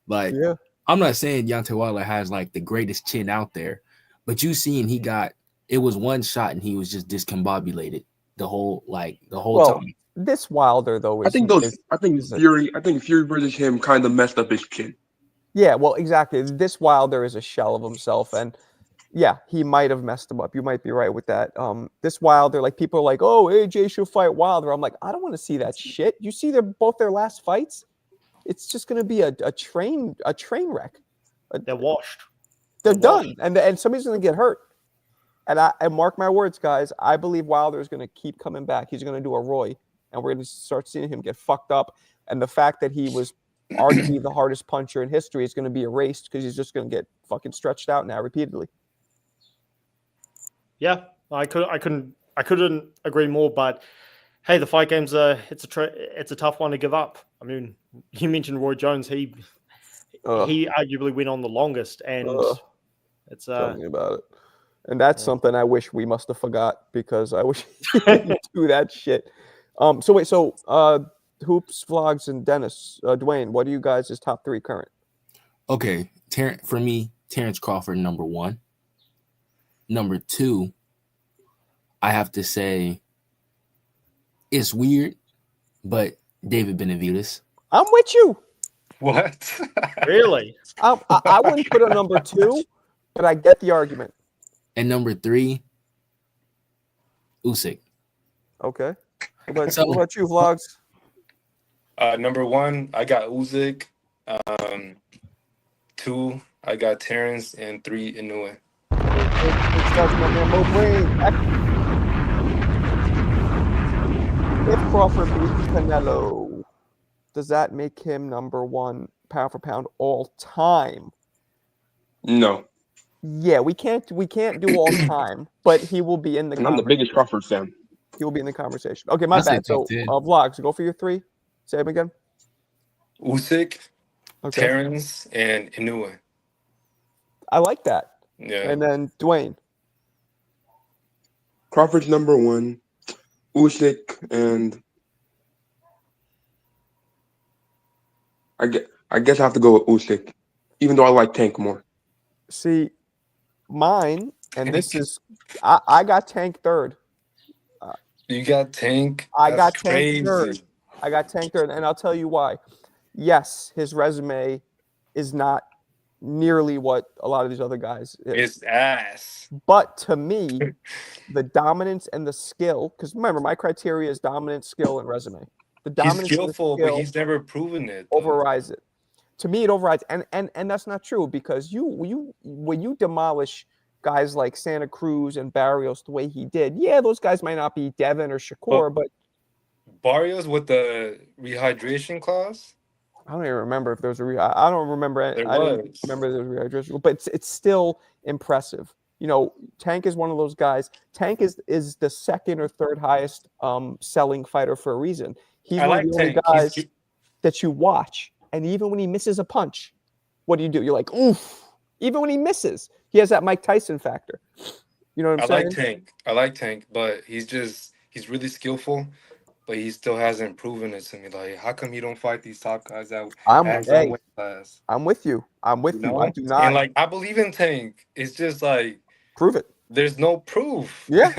Like I'm not saying Deontay Wilder has like the greatest chin out there, but you seeing it was one shot and he was just discombobulated the whole time. This Wilder though, I think Fury versus him kind of messed up his chin. Yeah, well, exactly. This Wilder is a shell of himself, and yeah, he might have messed him up. You might be right with that. This Wilder, like people are like, oh, AJ should fight Wilder. I'm like, I don't want to see that shit. You see both their last fights? It's just going to be a train wreck. They're washed. They're done, and somebody's going to get hurt. And mark my words, guys, I believe Wilder is going to keep coming back. He's going to do a Roy, and we're going to start seeing him get fucked up. And the fact that he was arguably the hardest puncher in history is going to be erased because he's just going to get fucking stretched out now repeatedly. Yeah, I couldn't agree more. But hey, the fight game's it's a tough one to give up. I mean, you mentioned Roy Jones. He arguably went on the longest, and it's tell me about it. And that's something I wish we must have forgot, because I wish he didn't do that shit. So Hoops, Vlogs, and Dennis, Dwayne, what are you guys' top three current? Okay, for me, Terrence Crawford, number one. Number two, I have to say, it's weird, but David Benavidez. I'm with you. What? Really? I wouldn't put a number two, but I get the argument. And number three, Usyk. Okay. What about you, Vlogs? Number one, I got Usyk. Two, I got Terrence, and three, Inoue. If Crawford beats Canelo, does that make him number one pound for pound all time? No. Yeah, we can't do all time, but he will be in the And I'm the biggest Crawford fan. he will be in the conversation. Okay, my I'd say bad. top So 10. vlogs, go for your 3. Say them again. Usyk, Okay, Terrence, and Inoue. I like that. Yeah. And then Dwayne. Crawford's number 1, Usyk, and I guess I have to go with Usyk, even though I like Tank more. See, mine, and this is I got Tank third. You got Tank. I That's got Tank third. crazy. I got Tank third, and I'll tell you why. Yes, his resume is not nearly what a lot of these other guys is. It's ass. But to me, the dominance and the skill, because remember, my criteria is dominance, skill, and resume. The He's dominance and the skillful, but skill he's never proven it. Though. overrides it. To me, it overrides, and that's not true because you when you demolish guys like Santa Cruz and Barrios the way he did, yeah, those guys might not be Devin or Shakur, but Barrios with the rehydration clause. I don't even remember if there was I don't remember. There I didn't was. remember there was rehydration, but it's still impressive. You know, Tank is one of those guys. Tank is the second or third highest selling fighter for a reason. He's I one of like the only Tank. guys that you watch, and even when he misses a punch, what do? You're like, oof. Even when he misses, he has that Mike Tyson factor. You know what I'm saying? I like Tank, but he's really skillful, but he still hasn't proven it to me. Like, how come you don't fight these top guys that has that Hey, weight class? I'm with you. I'm with You you. know? I do And not like, I believe in Tank. It's just like prove it. there's no proof. Yeah.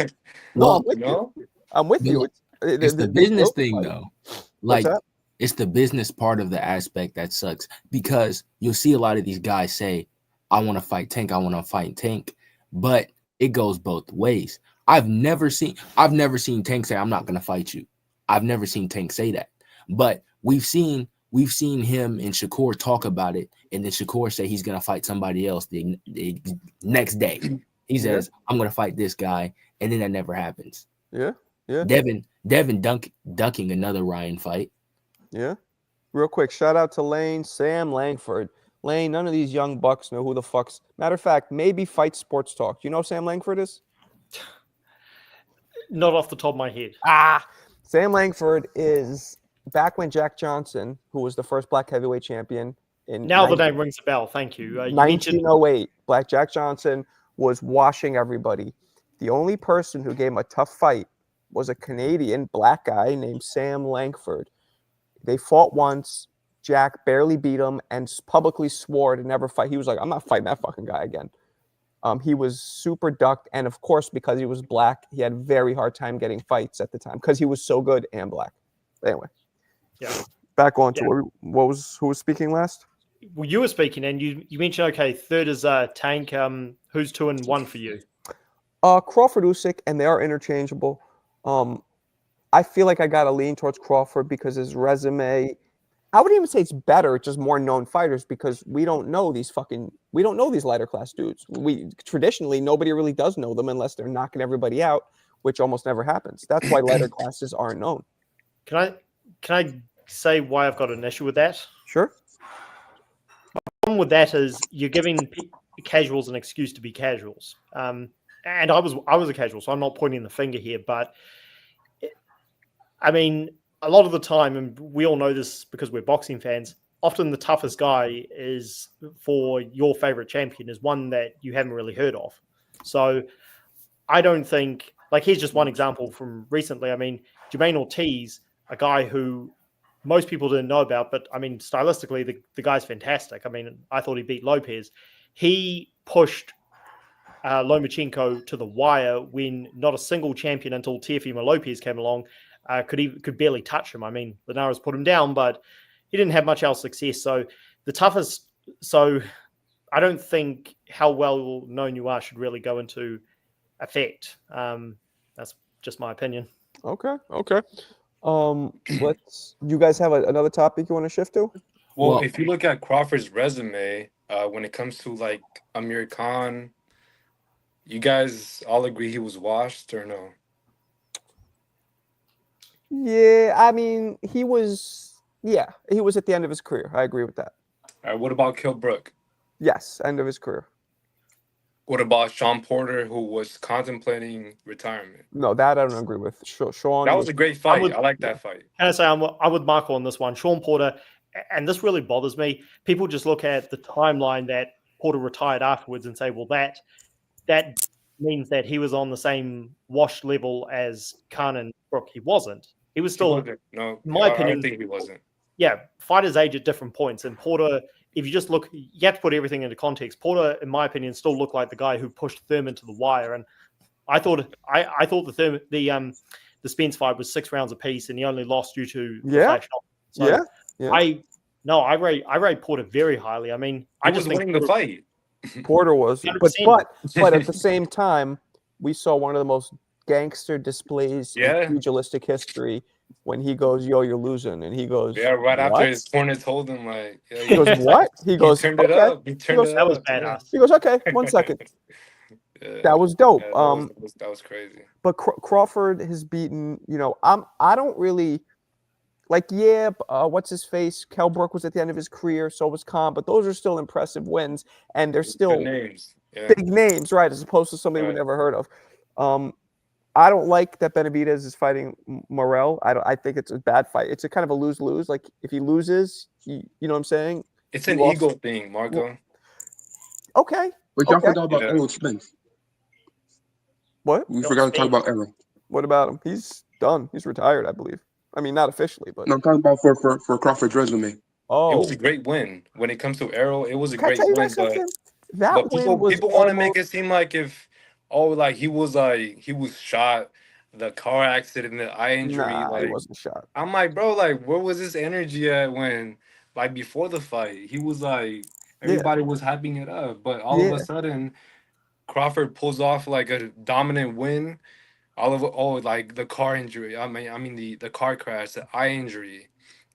No, I'm Well, with You you. know? I'm with but you. it's the They business built the thing fight. though. What's Like that? it's the business part of the aspect that sucks because you'll see a lot of these guys say, I want to fight Tank, I want to fight Tank, but it goes both ways. I've never seen Tank say, I'm not going to fight you. I've never seen Tank say that. But we've seen him and Shakur talk about it, and then Shakur say he's going to fight somebody else the next day. He says, I'm going to fight this guy, and then that never happens. Yeah. Yeah. Devin ducking another Ryan fight. Yeah. Real quick, shout out to Lane, Sam Langford. Lane, none of these young bucks know who the fuck's. Matter of fact, maybe Fight Sports Talk. You know who Sam Langford is? Not off the top of my head. Sam Langford is back when Jack Johnson, who was the first black heavyweight champion in Now the name rings a bell. Thank you. You mentioned 1908, Black Jack Johnson was washing everybody. The only person who gave him a tough fight was a Canadian black guy named Sam Langford. They fought once. Jack barely beat him and publicly swore to never fight. He was like, I'm not fighting that fucking guy again. He was super ducked. And of course, because he was black, he had a very hard time getting fights at the time because he was so good and black. Anyway, yeah. back on to who was speaking last? Well, you were speaking, and you mentioned okay, third is Tank. Who's 2 and 1 for you? Crawford, Usyk, and they are interchangeable. I feel like I got to lean towards Crawford because his resume. I wouldn't even say it's better. It's just more known fighters because we don't know these lighter class dudes. We traditionally nobody really does know them unless they're knocking everybody out, which almost never happens. That's why lighter classes aren't known. Can I say why I've got an issue with that? Sure. The problem with that is you're giving casuals an excuse to be casuals. And I was a casual, so I'm not pointing the finger here, but I mean, a lot of the time, and we all know this because we're boxing fans, often the toughest guy is for your favorite champion is one that you haven't really heard of. So I don't think, like, here's just one example from recently. I mean, Jermaine Ortiz, a guy who most people didn't know about, but I mean, stylistically, the guy's fantastic. I mean, I thought he beat Lopez. He pushed Lomachenko to the wire when not a single champion until Teofimo Lopez came along could barely touch him. I mean, Linares put him down, but he didn't have much else success. So the toughest. So I don't think how well known you are should really go into effect. That's just my opinion. Okay. You guys have another topic you want to shift to? Well, if you look at Crawford's resume, when it comes to like Amir Khan, you guys all agree he was washed or no? Yeah, I mean, he was at the end of his career. I agree with that. All right, what about Kilbrook? Yes, end of his career. What about Sean Porter, who was contemplating retirement? No, that I don't agree with. Sean That was a great fight. would- I like that fight. Can I say I would Michael on this one? Sean Porter, and this really bothers me. People just look at the timeline that Porter retired afterwards and say, well, that means that he was on the same wash level as Khan and Brook. He wasn't. He was He still, wasn't. No, in my I opinion, don't think he wasn't. yeah, fighters age at different points. And Porter, if you just look, you have to put everything into context. Porter, in my opinion, still looked like the guy who pushed Thurman to the wire. And I thought the Spence fight was 6 rounds apiece, and he only lost due to the Yeah. flash knockout. So Yeah. I rate Porter very highly. I mean, I He just was think winning the fight. Porter was, 100%. but at the same time, we saw one of the most gangster displays Yeah. in pugilistic history when he goes, "Yo, you're losing," and he goes, Yeah, right "What?" after his corner told him, like, yeah, He goes, "What?" He goes, turned it "Okay." up. He turned goes, it That was up. badass. He goes, "Okay, 1 second." Yeah. That was dope. Yeah, that was crazy. But Crawford has beaten. I don't really like. Yeah, what's his face? Kell Brook was at the end of his career. So was Khan. But those are still impressive wins, and they're still Good names. Yeah. big names, right? As opposed to somebody we Right. never heard of. I don't like that Benavidez is fighting Morel. I think it's a bad fight. It's a kind of a lose-lose. Like if he loses, you know what I'm saying? It's He an lost. ego thing, Marco. Okay. But y'all Okay. forgot about Yeah. Errol Spence. What? We forgot to talk about Errol. What about him? He's done. He's retired, I believe. I mean, not officially, but No, I'm talking about for Crawford's resume. It oh, was a great win. When it comes to Arrow, it was a can I great tell you win. guys something? That But win was people want to make almost- it seem like he was shot, the car accident, the eye injury. Nah, he Like wasn't shot. I'm like, bro, like where was his energy at when like before the fight? He was like everybody was hyping it up, but all of Yeah. a sudden Crawford pulls off like a dominant win. Like the car injury. I mean the car crash, the eye injury,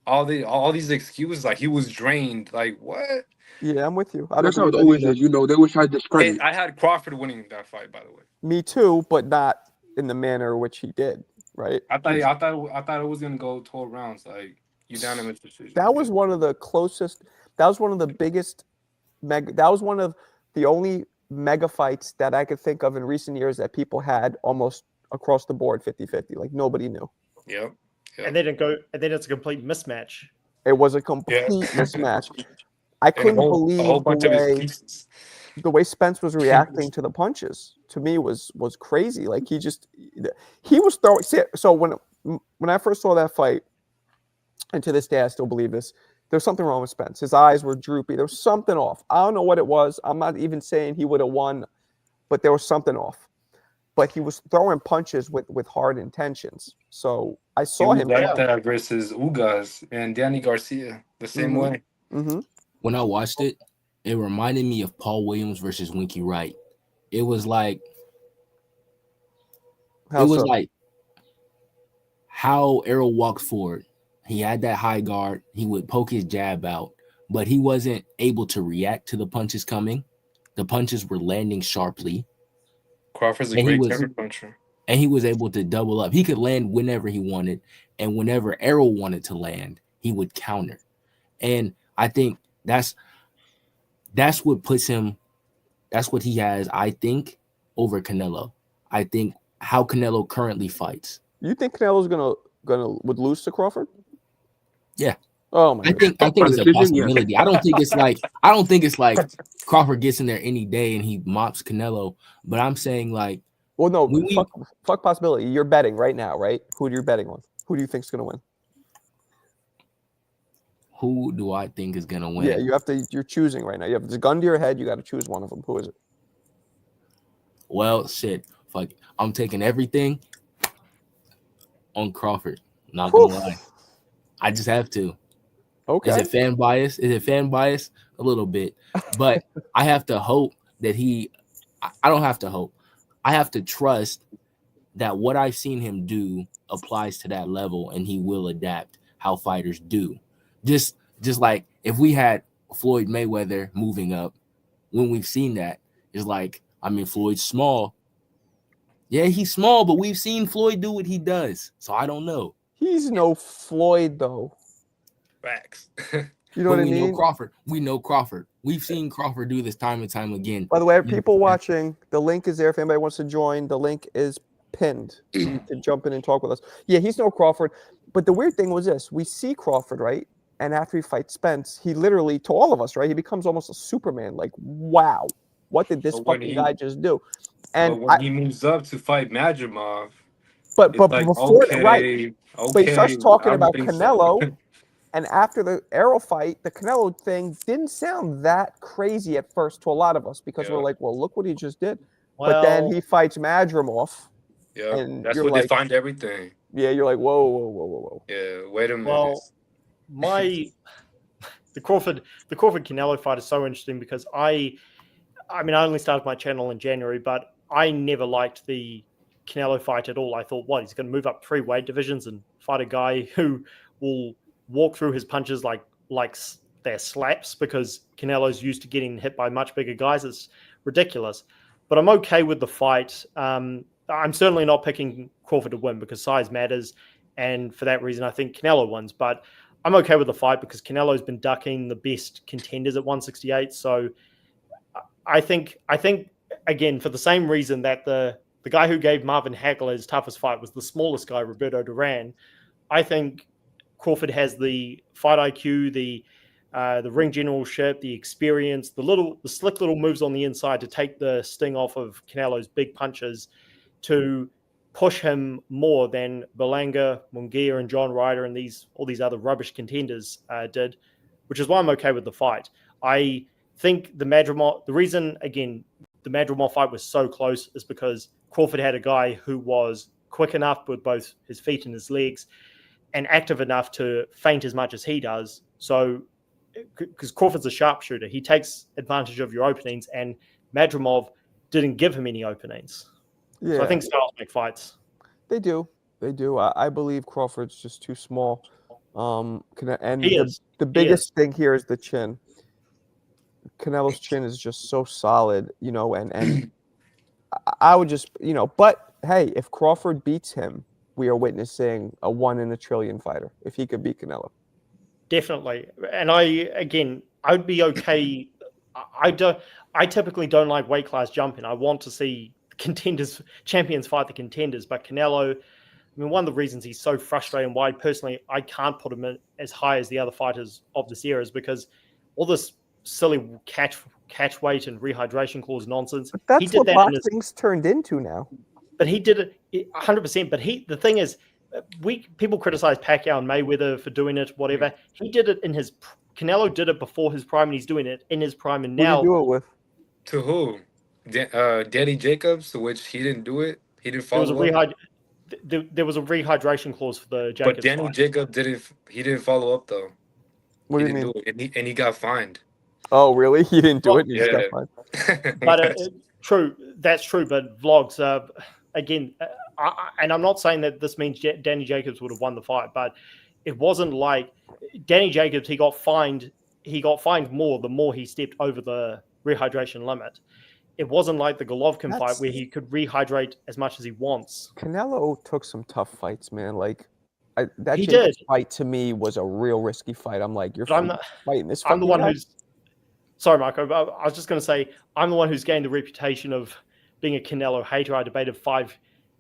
all these excuses. Like he was drained. Like what? Yeah, I'm with you. I don't That's how it believe that always either. is. They wish I discredit. I had Crawford winning that fight, by the way. Me too, but not in the manner which he did, right? I thought it was gonna go 12 rounds, like unanimous decision. That was one of the closest. That was one of the biggest. That was one of the only mega fights that I could think of in recent years that people had almost across the board 50-50. Like nobody knew. Yep. And then it's a complete mismatch. It was a complete mismatch. I And couldn't a whole believe bunch of his pieces. the way Spence was reacting to the punches. To me, was crazy. Like he was throwing. So when I first saw that fight, and to this day I still believe this, there's something wrong with Spence. His eyes were droopy. There was something off. I don't know what it was. I'm not even saying he would have won, but there was something off. But he was throwing punches with hard intentions. So I saw him like that versus Ugas and Danny Garcia the same way. Mm-hmm. When I watched it, it reminded me of Paul Williams versus Winky Wright. It was like like how Errol walked forward. He had that high guard. He would poke his jab out, but he wasn't able to react to the punches coming. The punches were landing sharply. Crawford's a great counter puncher. And he was able to double up. He could land whenever he wanted, and whenever Errol wanted to land, he would counter. And I think that's what puts him. That's what he has, I think, over Canelo. I think how Canelo currently fights. You think Canelo's would lose to Crawford? Yeah. Oh my! I think it's a possibility. I don't think it's like Crawford gets in there any day and he mops Canelo. But I'm saying like, well, no, fuck possibility. You're betting right now, right? Who are you betting on? Who do you think's gonna win? Who do I think is gonna win? Yeah, you're choosing right now. You have the gun to your head. You got to choose one of them. Who is it? Well, shit. Fuck. I'm taking everything on Crawford. Not gonna lie. I just have to. Okay. Is it fan bias? A little bit. But I have to hope that I don't have to hope. I have to trust that what I've seen him do applies to that level and he will adapt how fighters do. Just like if we had Floyd Mayweather moving up, when we've seen that, it's like, I mean, Floyd's small. Yeah, he's small, but we've seen Floyd do what he does. So I don't know. He's no Floyd, though. Facts. You know what I mean? We know Crawford. We've seen Crawford do this time and time again. By the way, people watching, the link is there if anybody wants to join. The link is pinned to jump in and talk with us. Yeah, he's no Crawford. But the weird thing was this. We see Crawford, right? And after he fights Spence, he literally, to all of us, right? He becomes almost a Superman. Like, wow, what did this fucking guy just do? And when he moves up to fight Madrimov, but it's like, before okay, right. But he starts talking I about think Canelo. so. And after the Arrow fight, the Canelo thing didn't sound that crazy at first to a lot of us because we're like, well, look what he just did. But then he fights Madrimov. Yeah, and that's you're what like, defined everything. Yeah, you're like, whoa. Yeah, wait a minute. Well, the Crawford Canelo fight is so interesting because I only started my channel in January, but I never liked the Canelo fight at all. I thought, what, he's going to move up 3 weight divisions and fight a guy who will walk through his punches like they're slaps because Canelo's used to getting hit by much bigger guys. It's ridiculous. But I'm okay with the fight. I'm certainly not picking Crawford to win because size matters. And for that reason, I think Canelo wins. But I'm okay with the fight because Canelo's been ducking the best contenders at 168. So I think again, for the same reason that the guy who gave Marvin Hagler his toughest fight was the smallest guy, Roberto Duran, I think Crawford has the fight IQ, the ring generalship, the experience, the slick little moves on the inside to take the sting off of Canelo's big punches to push him more than Berlanga, Munguia, and John Ryder and all these other rubbish contenders did, which is why I'm okay with the fight. I think the reason, again, the Madrimov fight was so close is because Crawford had a guy who was quick enough with both his feet and his legs and active enough to feint as much as he does. So, because Crawford's a sharpshooter, he takes advantage of your openings, and Madrimov didn't give him any openings. Yeah. So I think styles make fights. They do. I believe Crawford's just too small. And the biggest thing here is the chin. Canelo's chin is just so solid, and I would just, but hey, if Crawford beats him, we are witnessing a 1 in a trillion fighter if he could beat Canelo. Definitely. And I'd be okay. I typically don't like weight class jumping. I want to see champions fight the contenders, but Canelo, one of the reasons he's so frustrating, why personally I can't put him in as high as the other fighters of this era is because all this silly catch weight and rehydration clause nonsense. But that's what boxing's turned into now. But he did it 100%. But the thing is, people criticize Pacquiao and Mayweather for doing it, whatever. He did it in his Canelo did it before his prime, and he's doing it in his prime. And now, who did you do it with? To who? Danny Jacobs, which he didn't do it. He didn't follow up. There was a rehydration clause for the Jacobs. But Danny Jacobs didn't follow up though. What do you mean? Do it, and he got fined. Oh, really? He didn't do it. And he yeah. got fined. But true, that's true. But vlogs, again, and I'm not saying that this means Danny Jacobs would have won the fight, but it wasn't like Danny Jacobs. He got fined more the more he stepped over the rehydration limit. It wasn't like the Golovkin fight where he could rehydrate as much as he wants. Canelo took some tough fights, man. Like that fight to me was a real risky fight. I'm like, you're fighting this. I'm the one who's. Sorry, Marco. But I was just going to say I'm the one who's gained the reputation of being a Canelo hater. I debated 5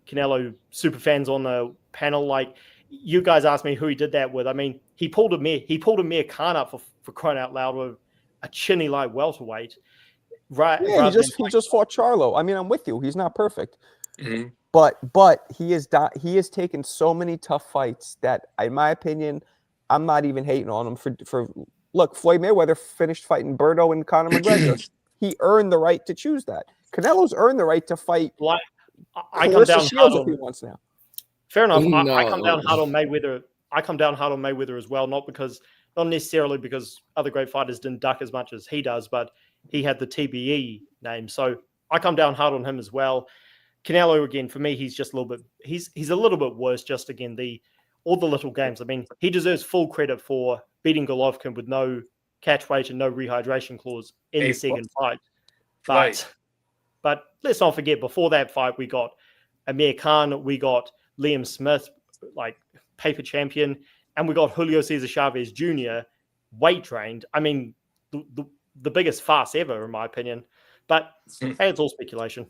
Canelo super fans on the panel. Like, you guys asked me who he did that with. I mean, he pulled Amir Khan up for crying out loud with a chinny light welterweight. Right. Yeah, he just fought Charlo. I mean, I'm with you. He's not perfect, but he has taken so many tough fights that, in my opinion, I'm not even hating on him for. Look, Floyd Mayweather finished fighting Berto and Conor McGregor. He earned the right to choose that. Canelo's earned the right to fight. Like, I come down hard if he wants now. Fair enough. I come down hard on Mayweather. I come down hard on Mayweather as well, not necessarily because other great fighters didn't duck as much as he does, but he had the TBE name. So I come down hard on him as well. Canelo, again, for me, he's just a little bit, he's a little bit worse. Just again, all the little games. I mean, he deserves full credit for beating Golovkin with no catch weight and no rehydration clause in the second fight. But let's not forget, before that fight, we got Amir Khan, we got Liam Smith, like paper champion, and we got Julio Cesar Chavez Jr. weight trained. I mean, the biggest farce ever, in my opinion. But hey, it's all speculation.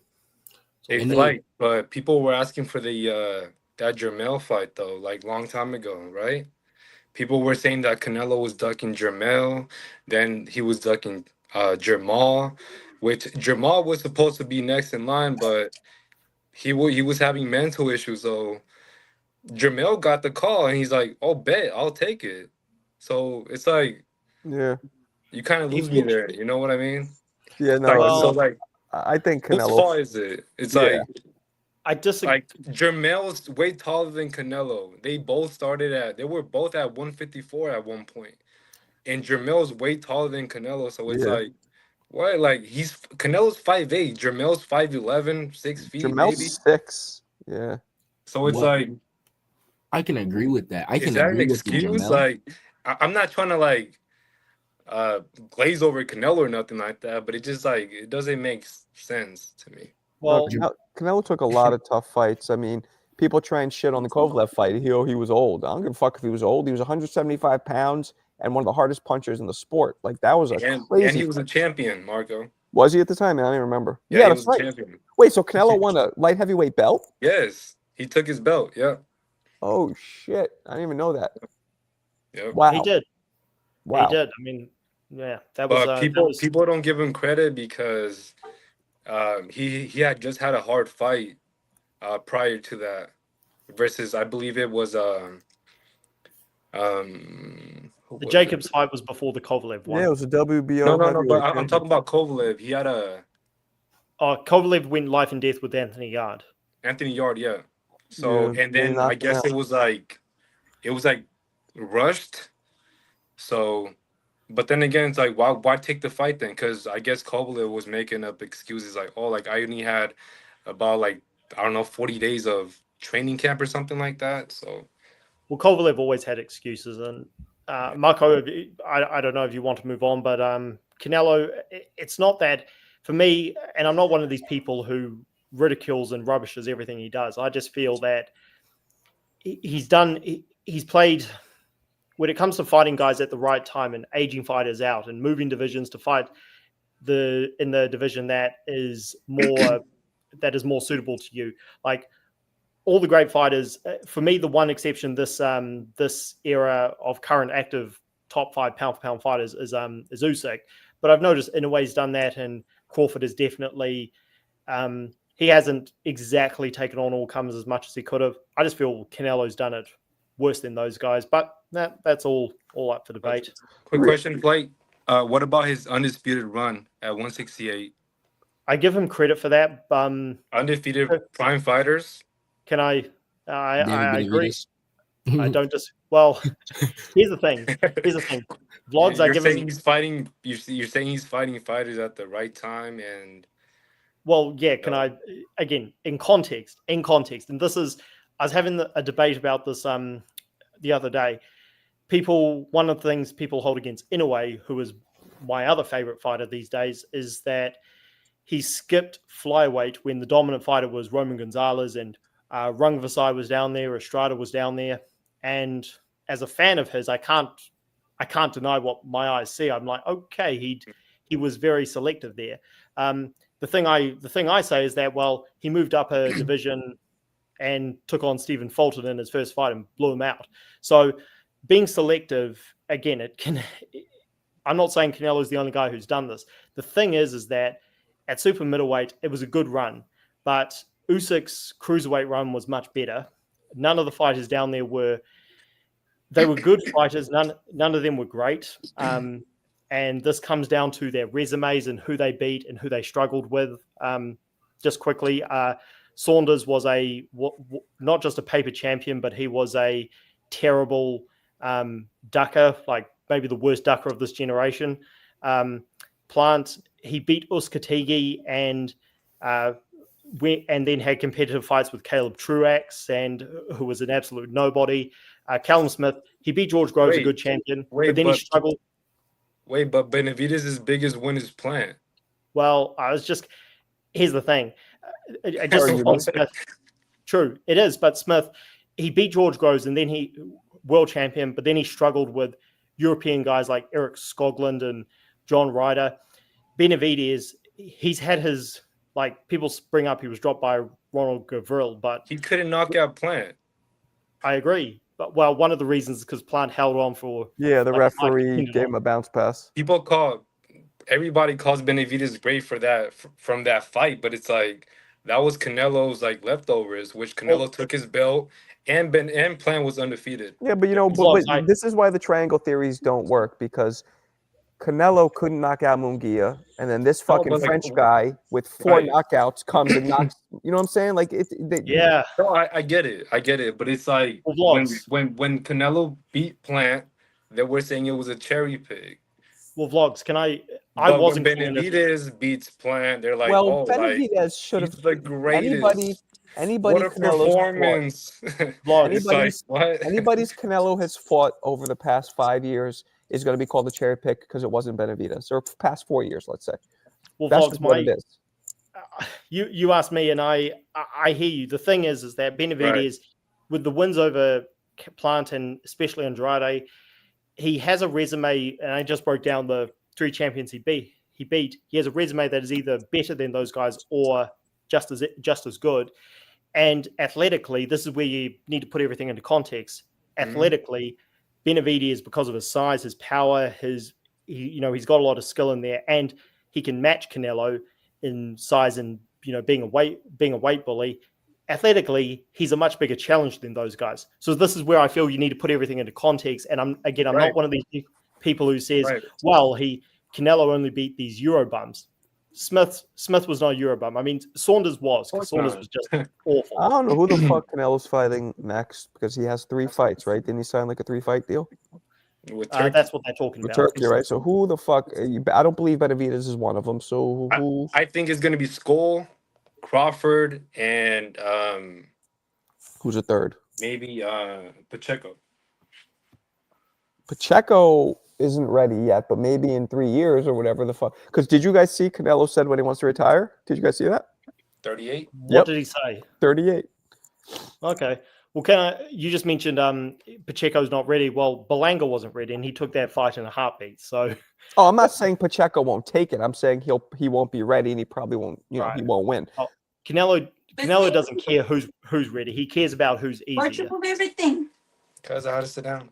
Hey, And then- Flight, but people were asking for the that Jermell fight though, like long time ago, right? People were saying that Canelo was ducking Jermell, then he was ducking Jermall, which Jermall was supposed to be next in line, but he was having mental issues. So Jermell got the call, and he's like, "Oh, bet I'll take it." So it's like Yeah. you kind of He lose me walked- there. You know what I mean? Yeah, Like, no, so Well- like, I think whose Canelo. fault is it? It's Yeah. I disagree. like Jermell's way taller than Canelo. They were both at 154 at one point. And Jermell's way taller than Canelo, so it's Yeah. like what? Like Canelo's 5'8", Jermell's 5'11", 6 feet Jamel's maybe. 6. Yeah. So it's What? like, I can agree with that. I is can that an agree with the excuse? Jamel. Like, I'm not trying to like glaze over Canelo or nothing like that, but it just like it doesn't make sense to me. Well, No, Canelo took a lot of tough fights. I mean, people try and shit on the Kovalev fight. He was old. I don't give a fuck if he was old. He was 175 pounds and one of the hardest punchers in the sport. Like, that was a And crazy he was a fight. champion, Marco. Was he at the time? I don't even remember. Yeah, Yeah, he that's was a right. champion. Wait, so Canelo won a light heavyweight belt? Yes, he took his belt. Yeah, Oh, shit. I didn't even know that. yeah. Wow. he did. Wow. He did. I mean, yeah, that was. But people don't give him credit because he had just had a hard fight prior to that versus I believe it was who the was Jacobs it? fight was before the Kovalev one. Yeah, it was a WBO. No, but heavyweight I'm talking about Kovalev. He had a Kovalev went life and death with Anthony Yard. Anthony Yard, yeah. So Yeah, and they then I knocked him guess out. it was like rushed. So, but then again, it's like why take the fight then? Because I guess Kovalev was making up excuses like, oh, like I only had about like I don't know 40 days of training camp or something like that. So Well, Kovalev always had excuses, and Marco, I don't know if you want to move on, but Canelo, it's not that for me, and I'm not one of these people who ridicules and rubbishes everything he does. I just feel that he's played when it comes to fighting guys at the right time and aging fighters out and moving divisions to fight in the division that is more suitable to you. Like all the great fighters, for me, the one exception this era of current active top 5 pound for pound fighters is Usyk. But I've noticed Inoue's done that, and Crawford has definitely he hasn't exactly taken on all comers as much as he could have. I just feel Canelo's done it worse than those guys, but that's all up for debate. quick question, Blake. What about his undisputed run at 168? I give him credit for that. Undefeated prime fighters. Can I David agree. Benavidez. I don't just. Well, here's the thing. Vlogs I You're give saying him. he's fighting. You're saying he's fighting fighters at the right time, and Well, yeah. Can I again in context? And this is. I was having a debate about this the other day. One of the things people hold against Inoue, who is my other favorite fighter these days, is that he skipped flyweight when the dominant fighter was Roman Gonzalez and Rungvisai was down there, Estrada was down there, and as a fan of his, I can't deny what my eyes see. I'm like, okay, he was very selective there. The thing I say is that, well, he moved up a division and took on Stephen Fulton in his first fight and blew him out. So being selective, again, I'm not saying Canelo is the only guy who's done this. The thing is that at super middleweight, it was a good run, but Usyk's cruiserweight run was much better. None of the fighters down there were good fighters. None of them were great. And this comes down to their resumes and who they beat and who they struggled with. Just quickly, Saunders was not just a paper champion, but he was a terrible ducker, like maybe the worst ducker of this generation. Plant, he beat Uskatigi and then had competitive fights with Caleb Truax, and who was an absolute nobody. Callum Smith, he beat George Groves, a good champion, but then he struggled. Wait, but Benavidez' biggest win is Plant. Well, here's the thing. Smith, true, it is, but Smith, he beat George Groves and then he world champion, but then he struggled with European guys like Eric Skoglund and John Ryder. Benavidez, he's had his, like, people bring up he was dropped by Ronald Gavril, but He couldn't knock out Plant. I agree. But, well, one of the reasons is because Plant held on for... Yeah, the like, referee gave him a bounce pass. Everybody calls Benavidez great for that, from that fight, but it's like, that was Canelo's like leftovers, which Canelo took his belt, and Plant was undefeated. Yeah, but this is why the triangle theories don't work, because Canelo couldn't knock out Munguia, and then this fucking but, like, French guy with 4 right. knockouts comes and knocks. You know what I'm saying? Like Yeah. No, I get it, but it's like when Canelo beat Plant, they were saying it was a cherry pick. Well, Vlogs, But when Benavidez beats Plant, they're like, well, oh, Benavidez should have the greatest. Anybody What a Canelo's performance! anybody's Canelo has fought over the past 5 years is going to be called a cherry pick because it wasn't Benavidez, or past 4 years, let's say. Well, that's Vlogs, what it is. You asked me, and I hear you. The thing is that Benavidez, with the wins over Plant and especially Andrade, he has a resume, and I just broke down the 3 champions he beat. He has a resume that is either better than those guys or just as good. And athletically, this is where you need to put everything into context. Athletically, Benavidez, because of his size, his power, he's got a lot of skill in there, and he can match Canelo in size and being a weight bully. Athletically, he's a much bigger challenge than those guys. So this is where I feel you need to put everything into context. And I'm not one of these people who says, well, Canelo only beat these Euro bums. Smith was not a Euro bum. I mean, Saunders was, because Saunders was just awful. I don't know who the fuck Canelo's fighting next, because he has 3 fights, right? Didn't he sign like a 3-fight deal? That's what they're talking about. Turkey, right? So who the fuck? I don't believe Benavidez is one of them. So who? I think it's gonna be Skull, Crawford, and who's a third? Maybe Pacheco. Pacheco isn't ready yet, but maybe in 3 years or whatever the fuck. Because did you guys see Canelo said when he wants to retire? Did you guys see that? 38. What did he say? 38. Okay. Well, you just mentioned Pacheco's not ready. Well, Belanga wasn't ready, and he took that fight in a heartbeat. So, I'm not saying Pacheco won't take it. I'm saying he won't be ready, and he probably won't. He won't win. Oh, Canelo doesn't care who's ready. He cares about who's easier. Why'd you move everything? Because I had to sit down.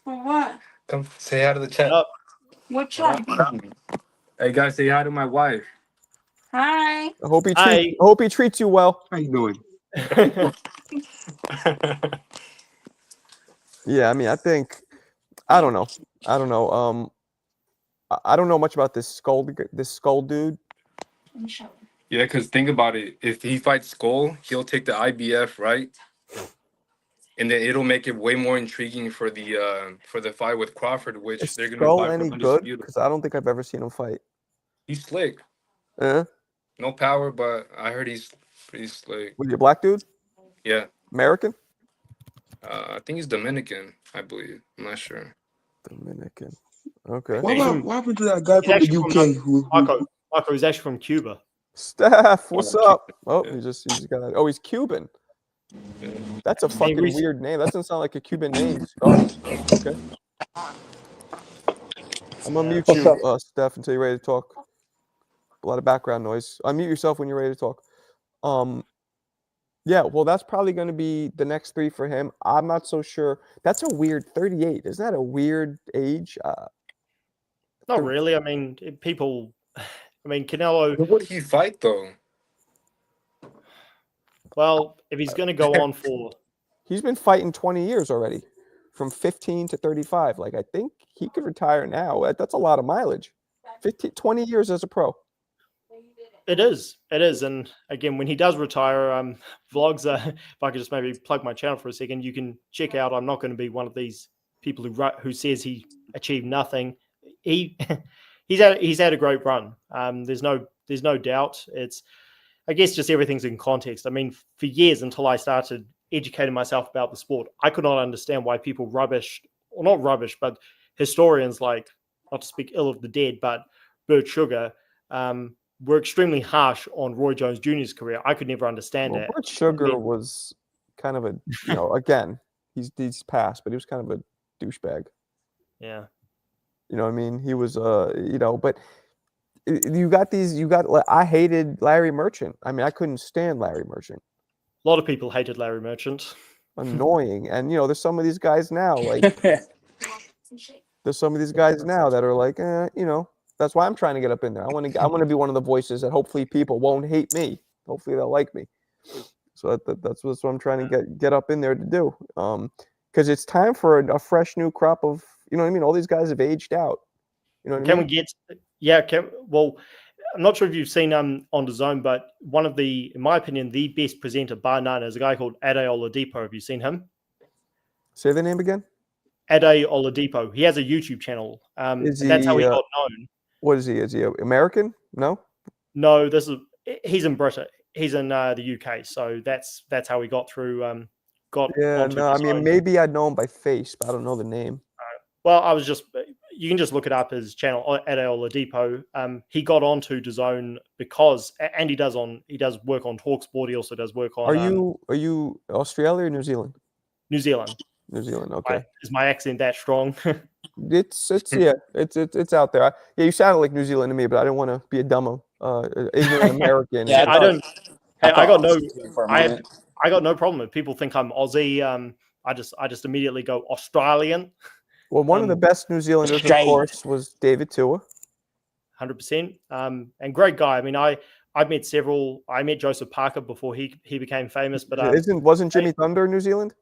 For what? Come say hi to the chat. What chat? Hey guys, say hi to my wife. Hi. I hope he treats you well. How you doing? Yeah, I mean, I don't know. I don't know much about this skull dude. Yeah, because think about it. If he fights Skull, he'll take the IBF, right? And then it'll make it way more intriguing for the fight with Crawford, which Is they're going Skull to fight any for good? undisputed. Because I don't think I've ever seen him fight. He's slick. Yeah. No power, but I heard he's pretty slick. Was he a black dude? Yeah. American? I think he's Dominican, I believe. I'm not sure. Dominican. Okay. What happened to that guy from the UK? Marco is actually from Cuba. Steph, what's up? Oh, he just got that. Oh, he's Cuban. That's a fucking weird name. That doesn't sound like a Cuban name. Oh, okay. I'm gonna mute you, Steph, until you're ready to talk. A lot of background noise. Unmute yourself when you're ready to talk. Yeah, well, that's probably going to be the next 3 for him. I'm not so sure. That's a weird 38. Isn't that a weird age? Not really. I mean, Canelo. Who would he fight though? Well, if he's going to go on for... He's been fighting 20 years already, from 15 to 35. Like, I think he could retire now. That's a lot of mileage. 20 years as a pro. It is. And again, when he does retire, vlogs, if I could just maybe plug my channel for a second, you can check out. I'm not going to be one of these people who says he achieved nothing. He's had a great run. There's no doubt. It's, I guess, just everything's in context. I mean, for years, until I started educating myself about the sport, I could not understand why people not rubbish, but historians, like, not to speak ill of the dead, but Bert Sugar, were extremely harsh on Roy Jones Jr.'s career. I could never understand that. Bert Sugar was kind of a, again, he's passed, but he was kind of a douchebag. Yeah. You know what I mean? He was, but I hated Larry Merchant. I mean, I couldn't stand Larry Merchant. A lot of people hated Larry Merchant. Annoying. And, there's some of these guys now, like, there's some of these guys now that are like, that's why I'm trying to get up in there. I want to be one of the voices that hopefully people won't hate me. Hopefully they'll like me. So that's what I'm trying to get up in there to do. Because it's time for a fresh new crop of, you know what I mean? All these guys have aged out. You know what I mean? Well, I'm not sure if you've seen on the Zone, but one of the, in my opinion, the best presenter bar none is a guy called Ade Oladipo. Have you seen him? Say the name again. Ade Oladipo. He has a YouTube channel. That's how he got known. What is he? Is he American? No. No, he's in Britain. He's in the UK. So that's how he got through. I mean, maybe I'd know him by face, but I don't know the name. Well, you can just look it up, his channel, Ade Oladipo. He got onto DAZN because, and he does work on TalkSport. He also does work on. Are you Australia or New Zealand? New Zealand. New Zealand. Okay. Is my accent that strong? It's out there. You sounded like New Zealand to me, but I didn't want to be a dumb ignorant American. Yeah, I don't. I got no problem if people think I'm Aussie. I just immediately go Australian. Well, one of the best New Zealanders, of course, was David Tua. 100%. And great guy. I mean, I met several. I met Joseph Parker before he became famous. But wasn't Jimmy Thunder in New Zealand?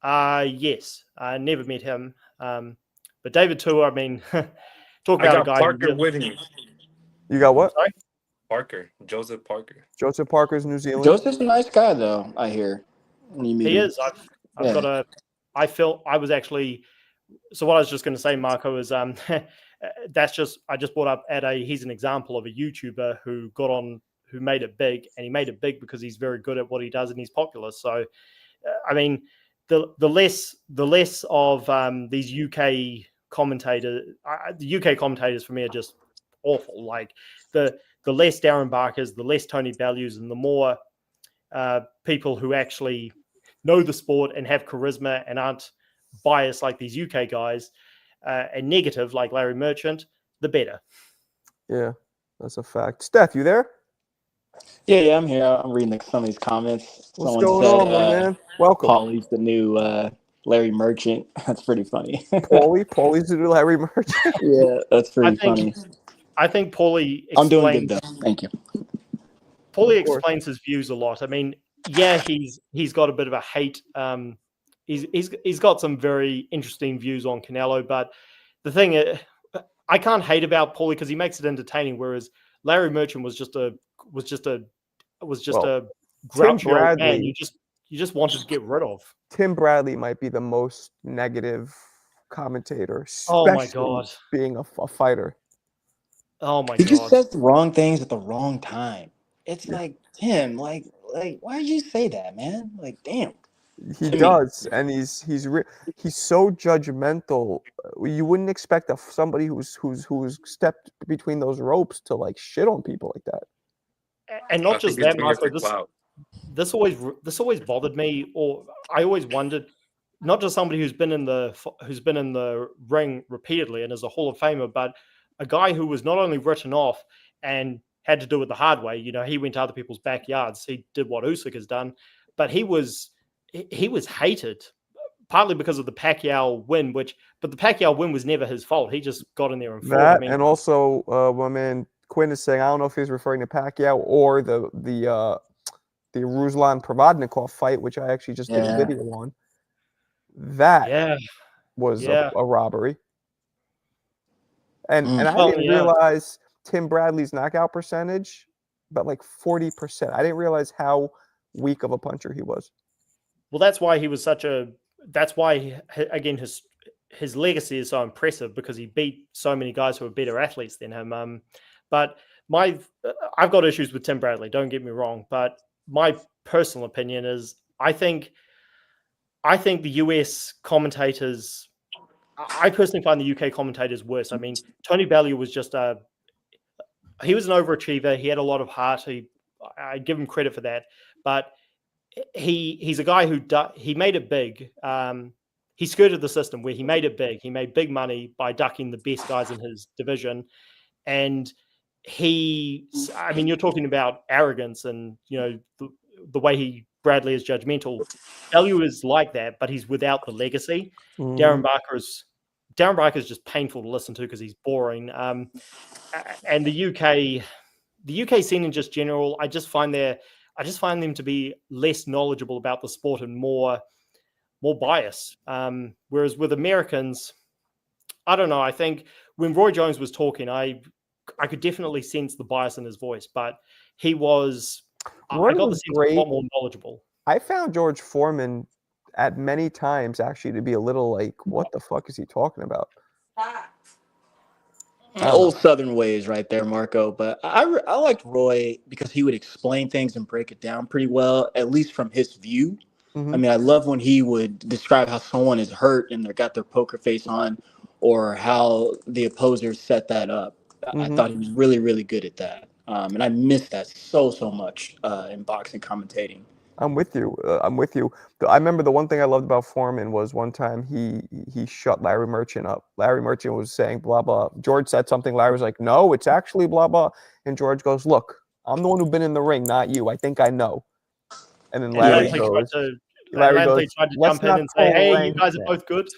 Yes. I never met him. But David Tua, I mean, talk about a guy. Parker Whitney. You got what? Sorry? Joseph Parker. Joseph Parker's New Zealand. Joseph's a nice guy, though. I hear. He is. I've got a. I felt I was actually. So what I was just going to say, Marco, is that's just I just brought up he's an example of a YouTuber who made it big, and he made it big because he's very good at what he does and he's popular. So, I mean, the less of these UK commentators, the UK commentators for me are just awful. Like the less Darren Barkers, the less Tony Bellews, and the more people who actually know the sport and have charisma and aren't biased like these UK guys and negative like Larry Merchant, the better. Yeah, that's a fact. Steph, you there? Yeah, I'm here. I'm reading some of these comments. What's going on, my man? Welcome. Paulie's the new Larry Merchant. That's pretty funny. Paulie's the new Larry Merchant. Yeah, that's pretty funny. I think Paulie I'm doing good, though. Thank you. Paulie explains his views a lot. I mean, yeah, he's got a bit of a hate. He's got some very interesting views on Canelo, but the thing I can't hate about Paulie because he makes it entertaining, whereas Larry Merchant was just a grouchy old man you just wanted to get rid of. Tim Bradley might be the most negative commentator, oh my god, being a fighter. Oh my god, he just says the wrong things at the wrong time. It's like, Tim, like why did you say that, man? Like, damn. He does, and he's so judgmental. You wouldn't expect somebody who's stepped between those ropes to like shit on people like that. And not just that, Marco. This always bothered me, or I always wondered. Not just somebody who's been in the ring repeatedly and is a Hall of Famer, but a guy who was not only written off and had to do it the hard way. You know, he went to other people's backyards. He did what Usyk has done, but he was hated partly because of the Pacquiao win, but the Pacquiao win was never his fault. He just got in there and fought. And also, my man Quinn is saying, I don't know if he's referring to Pacquiao or the Ruslan Provodnikov fight, which I actually just did a video on. That was a robbery. And I didn't realize Tim Bradley's knockout percentage, but like 40%. I didn't realize how weak of a puncher he was. Well, that's why he was that's why, again, his legacy is so impressive because he beat so many guys who are better athletes than him. But I've got issues with Tim Bradley, don't get me wrong. But my personal opinion is I think the US commentators, I personally find the UK commentators worse. I mean, Tony Bellew was he was an overachiever. He had a lot of heart. I give him credit for that. But he's a guy who he made it big. he skirted the system where he made it big. He made big money by ducking the best guys in his division. And I mean, you're talking about arrogance and, the way Bradley is judgmental. Bellew is like that, but he's without the legacy. Darren Barker is just painful to listen to because he's boring. And the UK scene in just general, I just find them to be less knowledgeable about the sport and more biased. Whereas with Americans, I don't know. I think when Roy Jones was talking, I could definitely sense the bias in his voice, but he was. I got the sense a lot more knowledgeable. I found George Foreman at many times actually to be a little like, what the fuck is he talking about? Old Southern ways right there, Marco. But I liked Roy because he would explain things and break it down pretty well, at least from his view. I mean, I love when he would describe how someone is hurt and they got their poker face on, or how the opposers set that up. I thought he was really, really good at that. And I miss that so much in boxing commentating. I'm with you. I remember the one thing I loved about Foreman was one time he shut Larry Merchant up. Larry Merchant was saying blah blah. George said something. Larry was like, "No, it's actually blah blah." And George goes, "Look, I'm the one who's been in the ring, not you. I think I know." And then Larry goes, tried to "Let's jump in not and say, pull hey, you ranks guys are now." both good.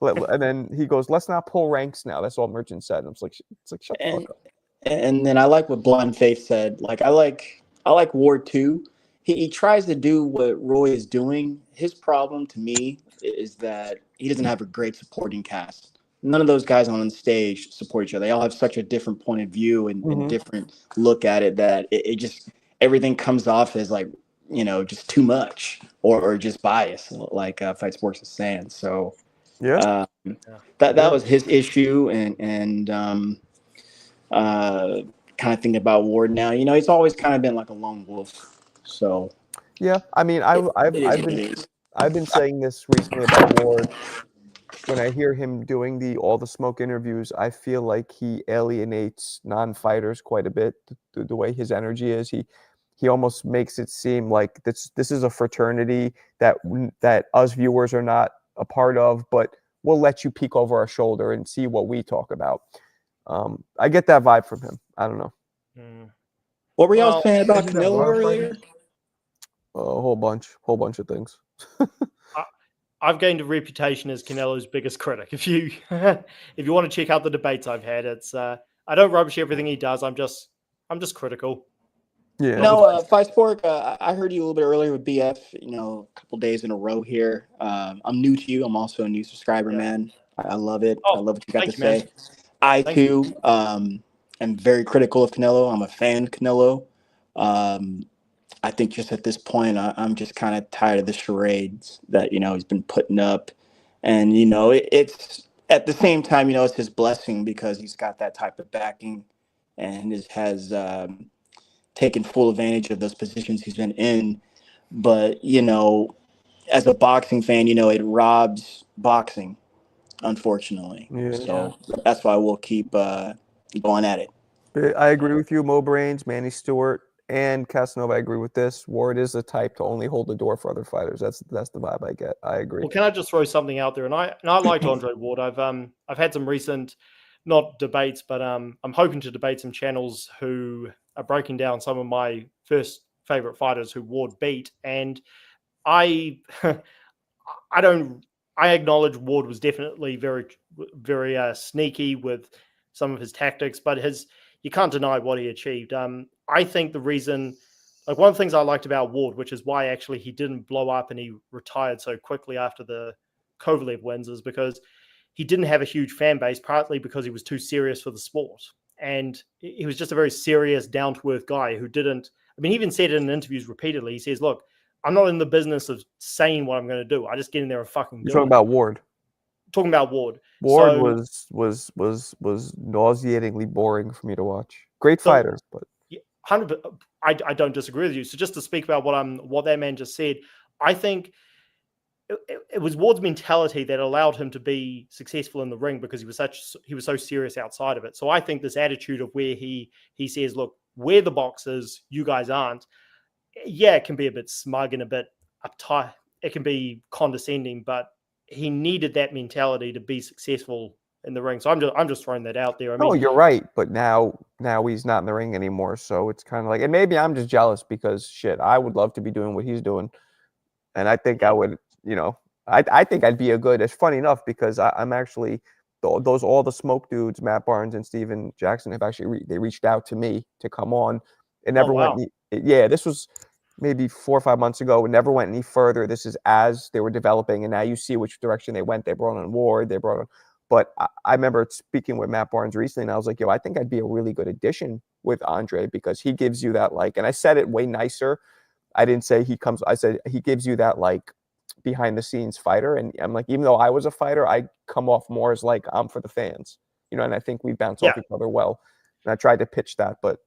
And then he goes, "Let's not pull ranks now." That's all Merchant said. And it's like shut the fuck up. And then I like what Blind Faith said. Like I like Ward too. He tries to do what Roy is doing. His problem to me is that he doesn't have a great supporting cast. None of those guys on stage support each other. They all have such a different point of view and different look at it that it just everything comes off as like, just too much or just bias, like Fight Sports is saying. So that was his issue, and kind of thinking about Ward now. He's always kind of been like a lone wolf. So yeah, I mean, I've been saying this recently about Ward. When I hear him doing all the smoke interviews, I feel like he alienates non-fighters quite a bit. The way his energy is, he almost makes it seem like this is a fraternity that us viewers are not a part of, but we'll let you peek over our shoulder and see what we talk about. I get that vibe from him. I don't know. What were y'all saying about Canelo earlier? A whole bunch of things. I've gained a reputation as Canelo's biggest critic. If you want to check out the debates I've had, it's I don't rubbish everything he does. I'm just critical. Yeah. No, Fight Sport. I heard you a little bit earlier with BF. A couple days in a row here. I'm new to you. I'm also a new subscriber, man. I love it. I love what you got to say. Man. I too am very critical of Canelo. I'm a fan of Canelo. I think just at this point, I'm just kind of tired of the charades that he's been putting up, and it's at the same time, it's his blessing because he's got that type of backing, and has taken full advantage of those positions he's been in. But as a boxing fan, it robs boxing, unfortunately. So that's why we'll keep going at it. I agree with you, Mo Brains, Manny Stewart, and Casanova. I agree with this. Ward is the type to only hold the door for other fighters. That's the vibe I get. I agree. Well, can I just throw something out there? And I liked Andre Ward. I've had some recent, not debates, but I'm hoping to debate some channels who are breaking down some of my first favorite fighters who Ward beat, and I acknowledge Ward was definitely very, very sneaky with some of his tactics, but you can't deny what he achieved. I think the reason, like one of the things I liked about Ward, which is why actually he didn't blow up and he retired so quickly after the Kovalev wins, is because he didn't have a huge fan base, partly because he was too serious for the sport. And he was just a very serious, down-to-earth guy who didn't, he even said it in interviews repeatedly. He says, look, I'm not in the business of saying what I'm going to do. I just get in there and fucking do it. You're talking about Ward. Talking about Ward. Ward was nauseatingly boring for me to watch. Great fighter, but 100%. I don't disagree with you. So just to speak about what that man just said, I think it was Ward's mentality that allowed him to be successful in the ring because he was so serious outside of it. So I think this attitude of where he says, look, we're the boxers, you guys aren't. Yeah, it can be a bit smug and a bit uptight. It can be condescending, but he needed that mentality to be successful in the ring. So I'm just throwing that out there. I No, mean, you're right, but now he's not in the ring anymore, so it's kind of like, and maybe I'm just jealous because shit, I would love to be doing what he's doing, and I think I would, I think I'd be a good. It's funny enough because I'm actually those all the smoke dudes, Matt Barnes and Steven Jackson have actually they reached out to me to come on. It never wow. went. Yeah, this was maybe 4 or 5 months ago. It never went any further. This is as they were developing, and now you see which direction they went. They brought on Ward. They brought on. But I remember speaking with Matt Barnes recently, and I was like, yo, I think I'd be a really good addition with Andre because he gives you that, like, and I said it way nicer. I didn't say I said he gives you that, like, behind the scenes fighter. And I'm like, even though I was a fighter, I come off more as like, I'm for the fans, and I think we bounce off each other well. And I tried to pitch that, but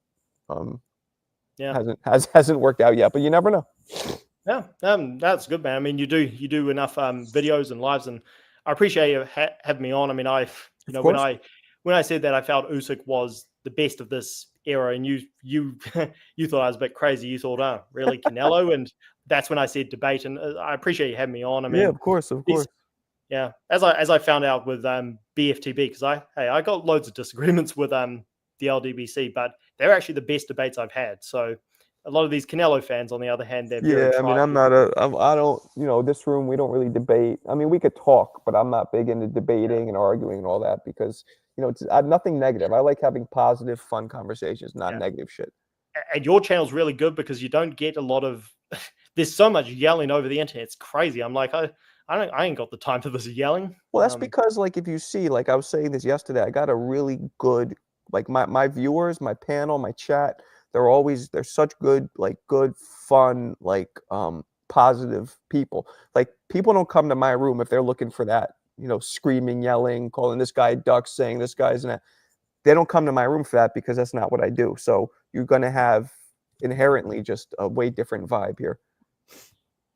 hasn't worked out yet, but you never know. Yeah, that's good, man. I mean, you do enough videos and lives, and I appreciate you having me on. I mean, when I said that I felt Usyk was the best of this era, and you you thought I was a bit crazy. You thought, oh, really, Canelo? And that's when I said debate, and I appreciate you having me on. I mean, yeah, of course. Yeah, as I found out with BFTB, because I got loads of disagreements with the LDBC, but they're actually the best debates I've had. So a lot of these Canelo fans, on the other hand, they're very I mean, I don't, this room, we don't really debate. I mean, we could talk, but I'm not big into debating and arguing and all that because, it's nothing negative. I like having positive, fun conversations, not negative shit. And your channel's really good because you don't get a lot of, there's so much yelling over the internet. It's crazy. I'm like, I ain't got the time for this yelling. Well, that's because, like, if you see, like I was saying this yesterday, I got a really good, like, my viewers, my panel, my chat, they're such good, like, good, fun, like, positive people. Like, people don't come to my room if they're looking for that, screaming, yelling, calling this guy duck, saying this guy's in. They don't come to my room for that because that's not what I do. So you're going to have inherently just a way different vibe here.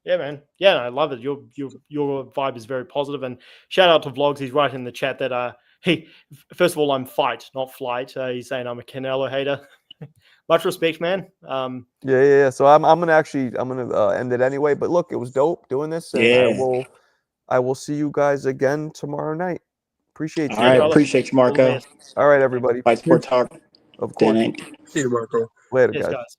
Yeah, man. Yeah, I love it. Your vibe is very positive. And shout out to Vlogs. He's right in the chat that first of all, I'm fight, not flight. He's saying I'm a Canelo hater. Much respect, man. Yeah. So I'm gonna end it anyway. But look, it was dope doing this, and I will see you guys again tomorrow night. Appreciate you. All right, appreciate you, Marco. All right, everybody. Fight Sport Talk. Of course. See you, Marco. Later, Yes, guys. guys.